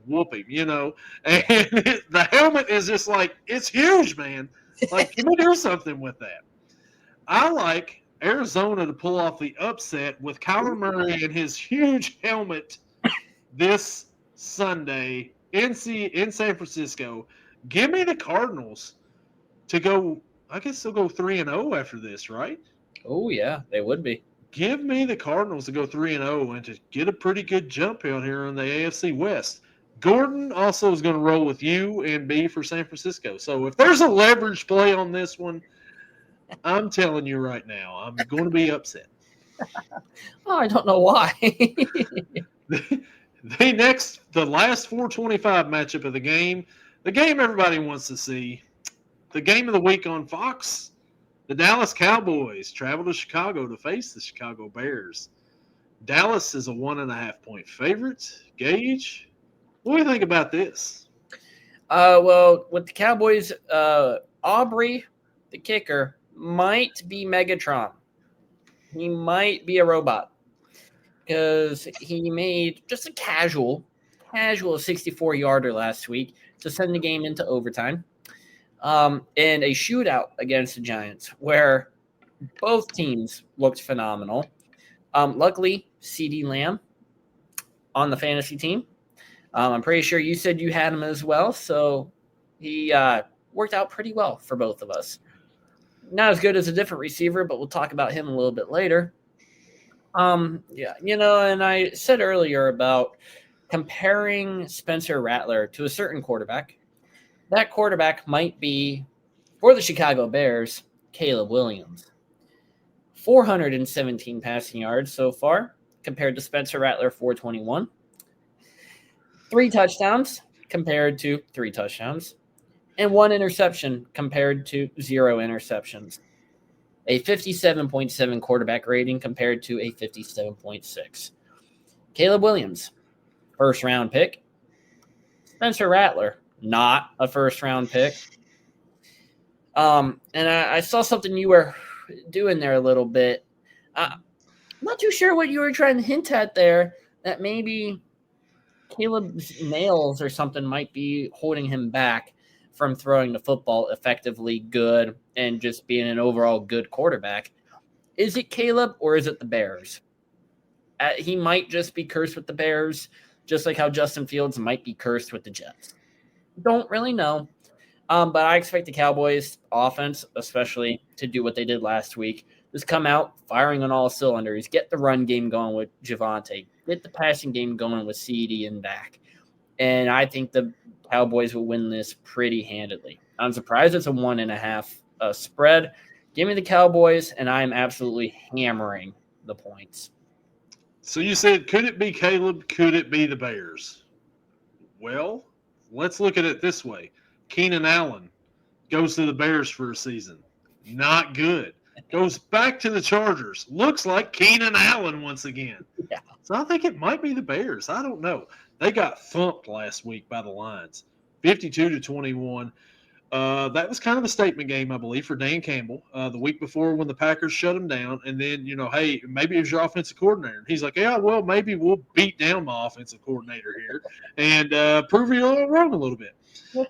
whoop him, And the helmet is just like, it's huge, man. Like, can we do something with that? I like Arizona to pull off the upset with Kyler Murray and his huge helmet this Sunday in San Francisco. Give me the Cardinals to go. I guess they'll go 3-0 after this, right? Oh yeah, they would be. Give me the Cardinals to go 3-0 and to get a pretty good jump out here in the AFC West. Gordon also is going to roll with you and B for San Francisco. So if there's a leverage play on this one, I'm telling you right now, I'm going to be upset. Oh, I don't know why. The last 425 matchup of the game everybody wants to see, the game of the week on Fox, the Dallas Cowboys travel to Chicago to face the Chicago Bears. Dallas is a 1.5-point favorite. Gage, what do you think about this? Well, with the Cowboys, Aubrey, the kicker, might be Megatron. He might be a robot because he made just a casual 64-yarder last week to send the game into overtime. In a shootout against the Giants where both teams looked phenomenal. Luckily, CeeDee Lamb on the fantasy team. I'm pretty sure you said you had him as well, so he worked out pretty well for both of us. Not as good as a different receiver, but we'll talk about him a little bit later. And I said earlier about comparing Spencer Rattler to a certain quarterback. That quarterback might be, for the Chicago Bears, Caleb Williams. 417 passing yards so far, compared to Spencer Rattler, 421. 3 touchdowns compared to 3 touchdowns. And 1 interception compared to 0 interceptions. A 57.7 quarterback rating compared to a 57.6. Caleb Williams, first-round pick. Spencer Rattler, not a first-round pick. And I saw something you were doing there a little bit. I'm not too sure what you were trying to hint at there, that maybe Caleb's nails or something might be holding him back from throwing the football effectively good and just being an overall good quarterback. Is it Caleb or is it the Bears? He might just be cursed with the Bears, just like how Justin Fields might be cursed with the Jets. Don't really know. But I expect the Cowboys offense, especially to do what they did last week, just come out firing on all cylinders, get the run game going with Javonte, get the passing game going with CeeDee and Dak. And I think the Cowboys will win this pretty handedly. I'm surprised it's a 1.5 spread. Give me the Cowboys, and I am absolutely hammering the points. So you said, could it be Caleb? Could it be the Bears? Well, let's look at it this way. Keenan Allen goes to the Bears for a season. Not good. Goes back to the Chargers. Looks like Keenan Allen once again. Yeah. So I think it might be the Bears. I don't know. They got thumped last week by the Lions, 52-21. That was kind of a statement game, I believe, for Dan Campbell the week before when the Packers shut him down. And then, hey, maybe it was your offensive coordinator. And he's like, yeah, well, maybe we'll beat down my offensive coordinator here and prove you all wrong a little bit.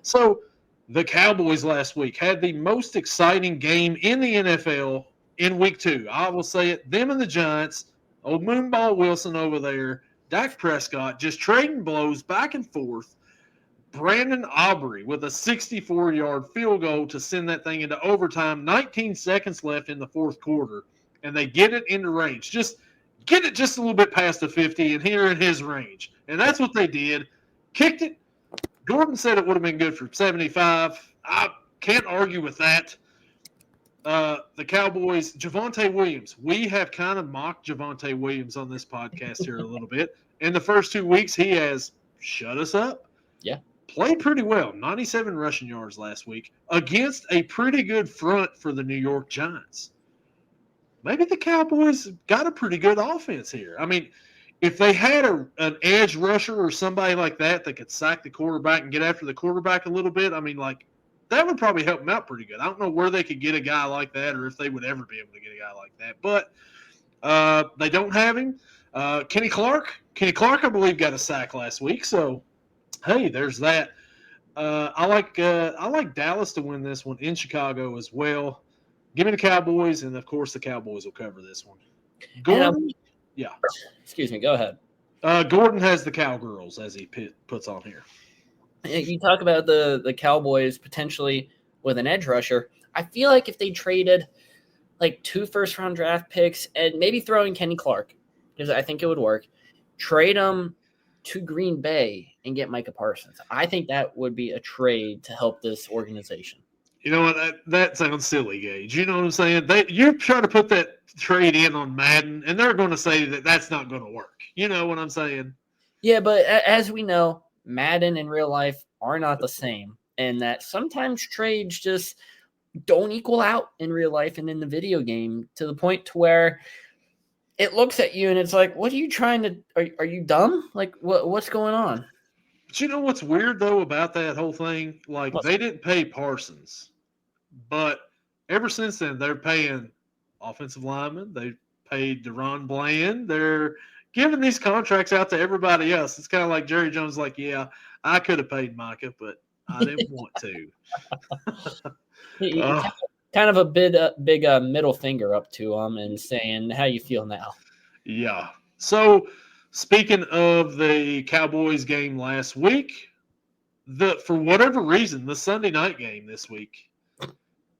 So the Cowboys last week had the most exciting game in the NFL in week 2. I will say it, them and the Giants, old Moonball Wilson over there, Dak Prescott just trading blows back and forth. Brandon Aubrey with a 64-yard field goal to send that thing into overtime. 19 seconds left in the fourth quarter, and they get it into range. Just get it just a little bit past the 50 and here in his range. And that's what they did. Kicked it. Gordon said it would have been good for 75. I can't argue with that. The Cowboys, Javonte Williams. We have kind of mocked Javonte Williams on this podcast here a little bit. In the first 2 weeks, he has shut us up. Yeah. Played pretty well. 97 rushing yards last week against a pretty good front for the New York Giants. Maybe the Cowboys got a pretty good offense here. I mean, if they had an edge rusher or somebody like that could sack the quarterback and get after the quarterback a little bit, I mean, like, that would probably help them out pretty good. I don't know where they could get a guy like that or if they would ever be able to get a guy like that. But they don't have him. Kenny Clark, I believe, got a sack last week. So, hey, there's that. I like Dallas to win this one in Chicago as well. Give me the Cowboys, and, of course, the Cowboys will cover this one. Gordon, yeah. Excuse me. Go ahead. Gordon has the Cowgirls, as he puts on here. You talk about the Cowboys potentially with an edge rusher. I feel like if they traded like 2 first-round draft picks and maybe throw in Kenny Clark, because I think it would work, trade them to Green Bay and get Micah Parsons. I think that would be a trade to help this organization. You know what? That sounds silly, Gage. You know what I'm saying? You're trying to put that trade in on Madden, and they're going to say that that's not going to work. You know what I'm saying? Yeah, but as we know, Madden and real life are not the same, and that sometimes trades just don't equal out in real life and in the video game to the point to where it looks at you and it's like, what are you trying to – are you dumb? Like, what's going on? But you know what's weird, though, about that whole thing? Like, they didn't pay Parsons, but ever since then they're paying offensive linemen. They paid Deron Bland. They're giving these contracts out to everybody else. It's kind of like Jerry Jones, like, yeah, I could have paid Micah, but I didn't want to. Kind of a big middle finger up to him and saying, how you feel now? Yeah. So, speaking of the Cowboys game last week, for whatever reason, the Sunday night game this week,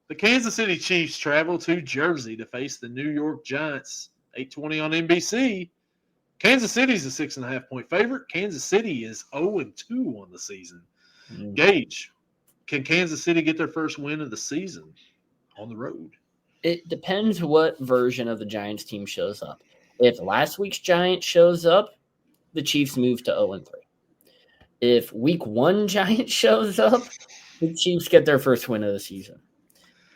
the Kansas City Chiefs travel to Jersey to face the New York Giants, 8:20 on NBC. Kansas City's a 6.5-point favorite. Kansas City is 0-2 on the season. Gage, can Kansas City get their first win of the season on the road? It depends what version of the Giants team shows up. If last week's Giants shows up, the Chiefs move to 0-3. If week 1 Giants shows up, the Chiefs get their first win of the season.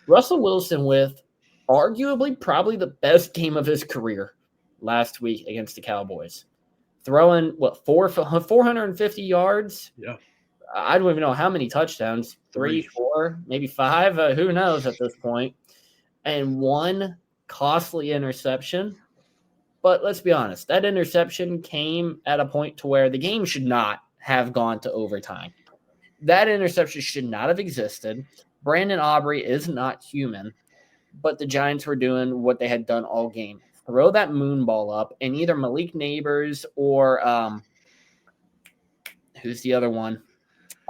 Russell Wilson with arguably probably the best game of his career last week against the Cowboys. Throwing, 450 yards? Yeah. I don't even know how many touchdowns. 3, 4, maybe 5. Who knows at this point. And 1 costly interception. But let's be honest, that interception came at a point to where the game should not have gone to overtime. That interception should not have existed. Brandon Aubrey is not human, but the Giants were doing what they had done all game. Throw that moon ball up, and either Malik Neighbors or who's the other one?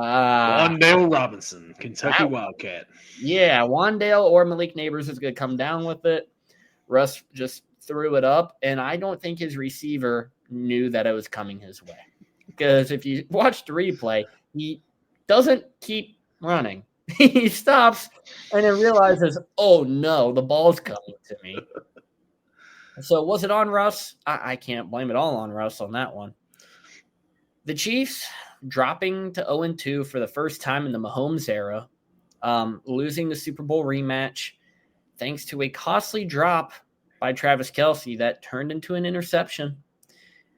Wandale Robinson, Kentucky Wildcat. Yeah, Wandale or Malik Neighbors is going to come down with it. Russ just threw it up, and I don't think his receiver knew that it was coming his way. Because if you watch the replay, he doesn't keep running. He stops and then realizes, oh, no, the ball's coming to me. So was it on Russ? I can't blame it all on Russ on that one. The Chiefs dropping to 0-2 for the first time in the Mahomes era, losing the Super Bowl rematch thanks to a costly drop by Travis Kelce that turned into an interception.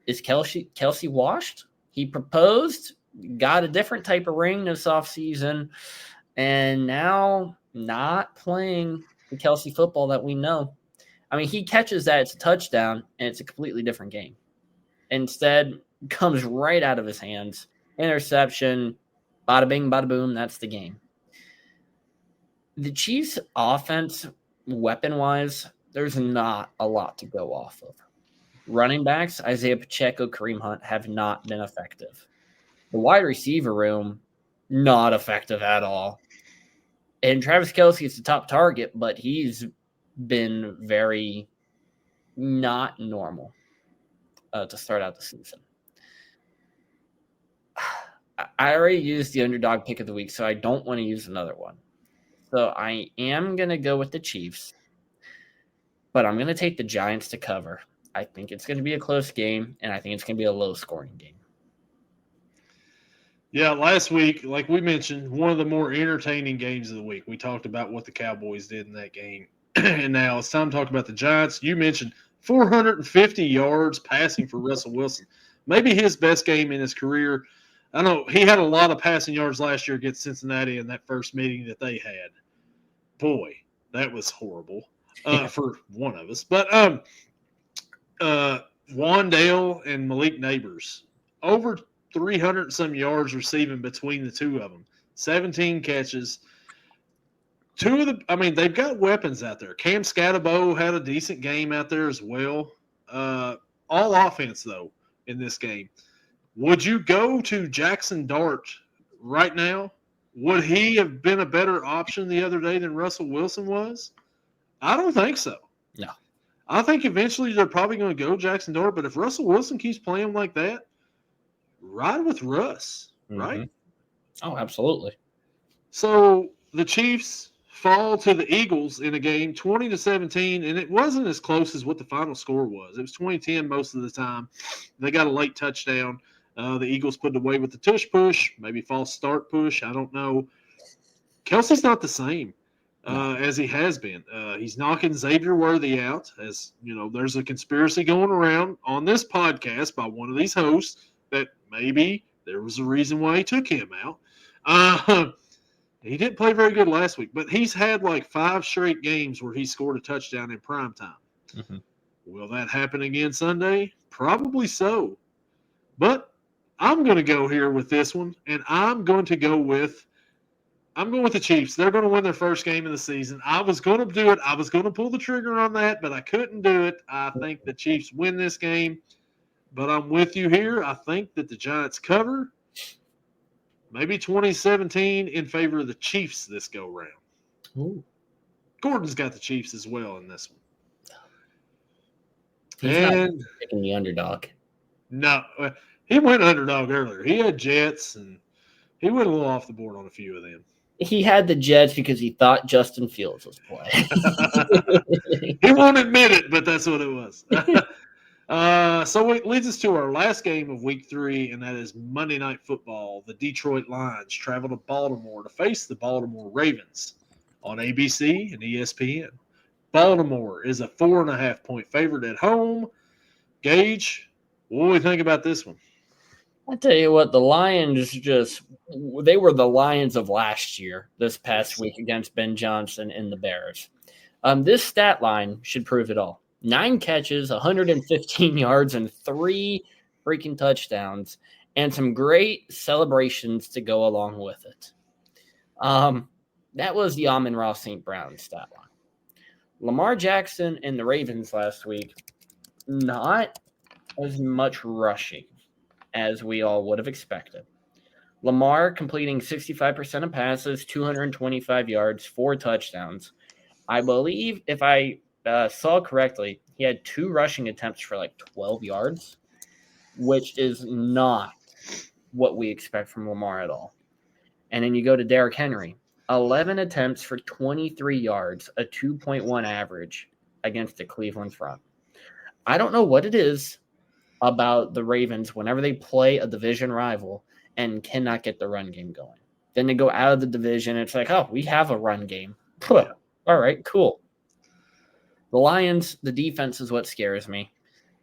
Is Kelce washed? He proposed, got a different type of ring this offseason, and now not playing the Kelce football that we know. I mean, he catches that, it's a touchdown, and it's a completely different game. Instead, comes right out of his hands. Interception, bada bing, bada boom, that's the game. The Chiefs' offense, weapon-wise, there's not a lot to go off of. Running backs, Isaiah Pacheco, Kareem Hunt, have not been effective. The wide receiver room, not effective at all. And Travis Kelce is the top target, but he's been very not normal to start out the season. I already used the underdog pick of the week, so I don't want to use another one. So I am going to go with the Chiefs, but I'm going to take the Giants to cover. I think it's going to be a close game, and I think it's going to be a low-scoring game. Yeah, last week, like we mentioned, one of the more entertaining games of the week. We talked about what the Cowboys did in that game, and now it's time to talk about the Giants. You mentioned 450 yards passing for Russell Wilson. Maybe his best game in his career. I know he had a lot of passing yards last year against Cincinnati in that first meeting that they had. Boy, that was horrible for one of us. But Wandale and Malik Neighbors, over 300 and some yards receiving between the two of them. 17 catches. They've got weapons out there. Cam Scatterbo had a decent game out there as well. All offense, though, in this game. Would you go to Jackson Dart right now? Would he have been a better option the other day than Russell Wilson was? I don't think so. No. I think eventually they're probably going to go Jackson Dart, but if Russell Wilson keeps playing like that, ride with Russ, right? Oh, absolutely. So the Chiefs fall to the Eagles in a game 20-17, and it wasn't as close as what the final score was. It was 20-10 most of the time. They got a late touchdown. The Eagles put it away with the tush push, maybe false start push. I don't know. Kelsey's not the same as he has been. He's knocking Xavier Worthy out. As you know, there's a conspiracy going around on this podcast by one of these hosts that maybe there was a reason why he took him out. He didn't play very good last week, but he's had like 5 straight games where he scored a touchdown in prime time. Mm-hmm. Will that happen again Sunday? Probably so. But I'm going to go here with this one, and I'm going with the Chiefs. They're going to win their first game of the season. I was going to do it. I was going to pull the trigger on that, but I couldn't do it. I think the Chiefs win this game, but I'm with you here. I think that the Giants cover. Maybe 2017 in favor of the Chiefs this go-round. Ooh. Gordon's got the Chiefs as well in this one. He's not picking the underdog. No, he went underdog earlier. He had Jets, and he went a little off the board on a few of them. He had the Jets because he thought Justin Fields was playing. He won't admit it, but that's what it was. So it leads us to our last game of Week 3, and that is Monday Night Football. The Detroit Lions travel to Baltimore to face the Baltimore Ravens on ABC and ESPN. Baltimore is a 4.5-point favorite at home. Gage, what do we think about this one? I tell you what, the Lions they were the Lions of last year, this past week against Ben Johnson and the Bears. This stat line should prove it all. 9 catches, 115 yards, and 3 freaking touchdowns, and some great celebrations to go along with it. That was the Amon-Ra St. Brown stat line. Lamar Jackson and the Ravens last week, not as much rushing as we all would have expected. Lamar completing 65% of passes, 225 yards, 4 touchdowns. I believe if I saw correctly, he had 2 rushing attempts for like 12 yards, which is not what we expect from Lamar at all. And then you go to Derrick Henry, 11 attempts for 23 yards, a 2.1 average against the Cleveland front. I don't know what it is about the Ravens whenever they play a division rival and cannot get the run game going. Then they go out of the division, and it's like, oh, we have a run game. All right, cool. The Lions, the defense is what scares me.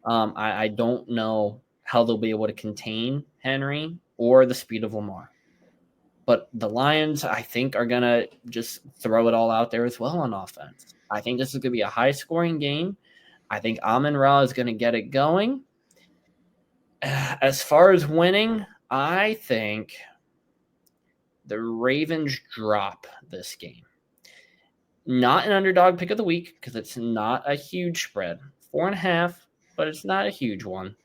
I don't know how they'll be able to contain Henry or the speed of Lamar. But the Lions, I think, are going to just throw it all out there as well on offense. I think this is going to be a high-scoring game. I think Amon-Ra is going to get it going. As far as winning, I think the Ravens drop this game. Not an underdog pick of the week because it's not a huge spread. 4.5, but it's not a huge one.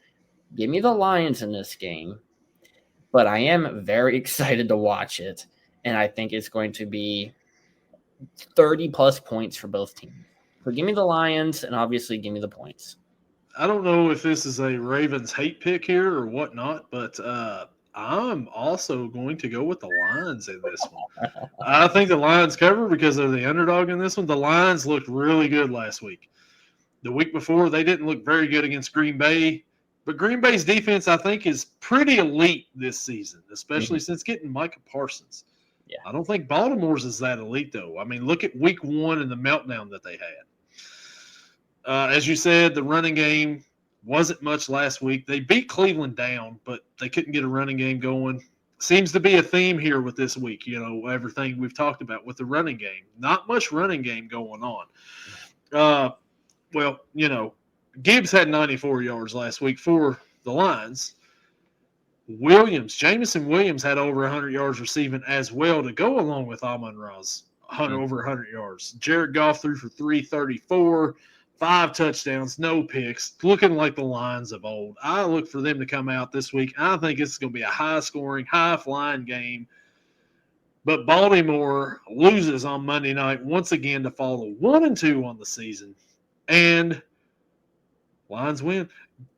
Give me the Lions in this game. But I am very excited to watch it. And I think it's going to be 30-plus points for both teams. So give me the Lions and obviously give me the points. I don't know if this is a Ravens hate pick here or whatnot, but I'm also going to go with the Lions in this one. I think the Lions cover because they're the underdog in this one. The Lions looked really good last week. The week before, they didn't look very good against Green Bay. But Green Bay's defense, I think, is pretty elite this season, especially since getting Micah Parsons. Yeah. I don't think Baltimore's is that elite, though. I mean, look at week 1 and the meltdown that they had. As you said, the running game wasn't much last week. They beat Cleveland down, but they couldn't get a running game going. Seems to be a theme here with this week, everything we've talked about with the running game. Not much running game going on. Gibbs had 94 yards last week for the Lions. Jamison Williams had over 100 yards receiving as well to go along with Amon-Ra's over 100 yards. Jared Goff threw for 334, 5 touchdowns, no picks, looking like the Lions of old. I look for them to come out this week. I think it's going to be a high-scoring, high-flying game. But Baltimore loses on Monday night once again to fall to 1-2 on the season. And Lions win.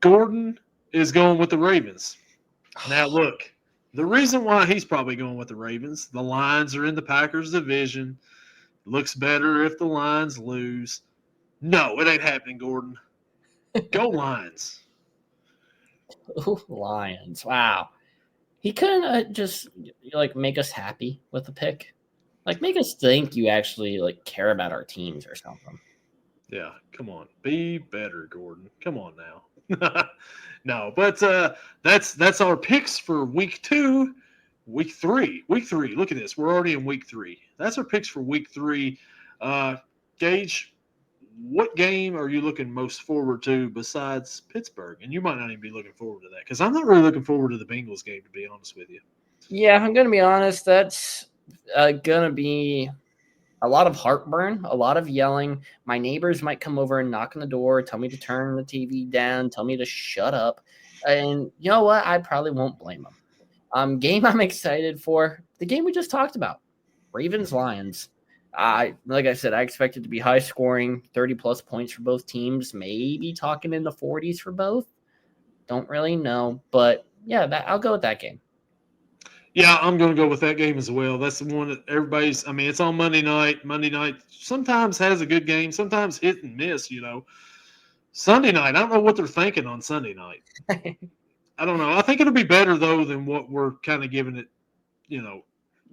Gordon is going with the Ravens. Now, look, the reason why he's probably going with the Ravens, the Lions are in the Packers division. Looks better if the Lions lose. No, it ain't happening, Gordon. Go Lions. Ooh, Lions. Wow. He couldn't just make us happy with the pick. Make us think you actually care about our teams or something. Yeah, come on. Be better, Gordon. Come on now. No, but that's our picks for week 2. Week 3. Look at this. We're already in week 3. That's our picks for week 3. Gage, what game are you looking most forward to besides Pittsburgh? And you might not even be looking forward to that because I'm not really looking forward to the Bengals game, to be honest with you. Yeah, I'm going to be honest. That's going to be a lot of heartburn, a lot of yelling. My neighbors might come over and knock on the door, tell me to turn the TV down, tell me to shut up. And you know what? I probably won't blame them. Game I'm excited for, the game we just talked about, Ravens-Lions. Like I said, I expect it to be high scoring, 30-plus points for both teams, maybe talking in the 40s for both. Don't really know. But, yeah, I'll go with that game. Yeah, I'm going to go with that game as well. That's the one that it's on Monday night. Monday night sometimes has a good game, sometimes hit and miss, Sunday night, I don't know what they're thinking on Sunday night. I don't know. I think it'll be better, though, than what we're kind of giving it,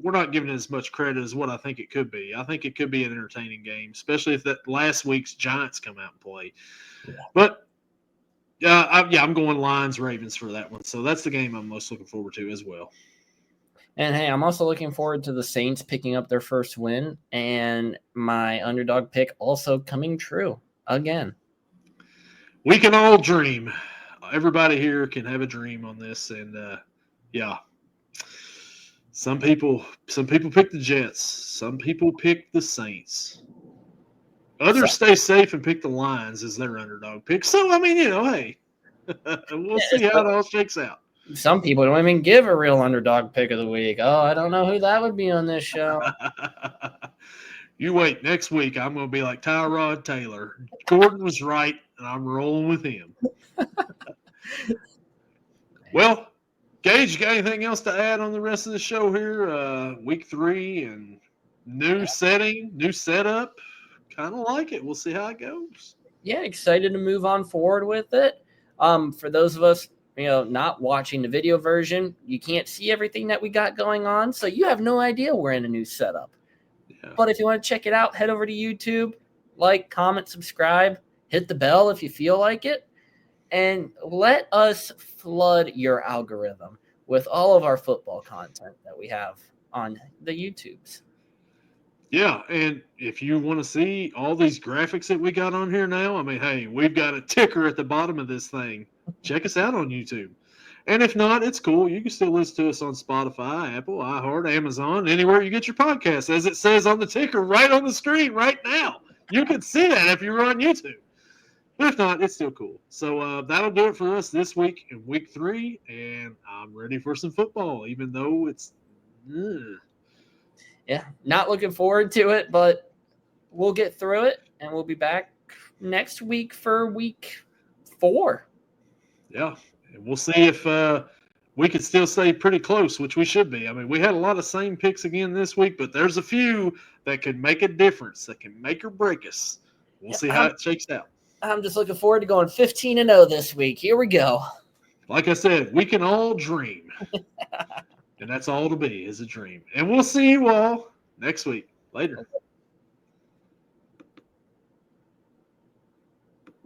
we're not giving it as much credit as what I think it could be. I think it could be an entertaining game, especially if that last week's Giants come out and play. Yeah. But, I'm going Lions-Ravens for that one. So that's the game I'm most looking forward to as well. And, hey, I'm also looking forward to the Saints picking up their first win and my underdog pick also coming true again. We can all dream. Everybody here can have a dream on this. And, some people pick the Jets. Some people pick the Saints. Others stay safe and pick the Lions as their underdog pick. So, hey, we'll see how it all shakes out. Some people don't even give a real underdog pick of the week. Oh, I don't know who that would be on this show. You wait. Next week, I'm going to be like Tyrod Taylor. Gordon was right, and I'm rolling with him. Well, Gage, you got anything else to add on the rest of the show here? Week 3 and new setting, new setup. Kind of like it. We'll see how it goes. Yeah, excited to move on forward with it. For those of us, not watching the video version, you can't see everything that we got going on, so you have no idea we're in a new setup. Yeah. But if you want to check it out, head over to YouTube, like, comment, subscribe, hit the bell if you feel like it, and let us flood your algorithm with all of our football content that we have on the YouTubes. Yeah, and if you want to see all these graphics that we got on here now, hey, we've got a ticker at the bottom of this thing. Check us out on YouTube. And if not, it's cool. You can still listen to us on Spotify, Apple, iHeart, Amazon, anywhere you get your podcasts, as it says on the ticker right on the screen right now. You can see that if you're on YouTube. But if not, it's still cool. So that'll do it for us this week in week 3, and I'm ready for some football, even though it's Yeah, not looking forward to it, but we'll get through it, and we'll be back next week for week 4. Yeah, and we'll see if we can still stay pretty close, which we should be. We had a lot of same picks again this week, but there's a few that could make a difference, that can make or break us. We'll see how it shakes out. I'm just looking forward to going 15-0 this week. Here we go. Like I said, we can all dream. And that's all it'll be, is a dream. And we'll see you all next week. Later.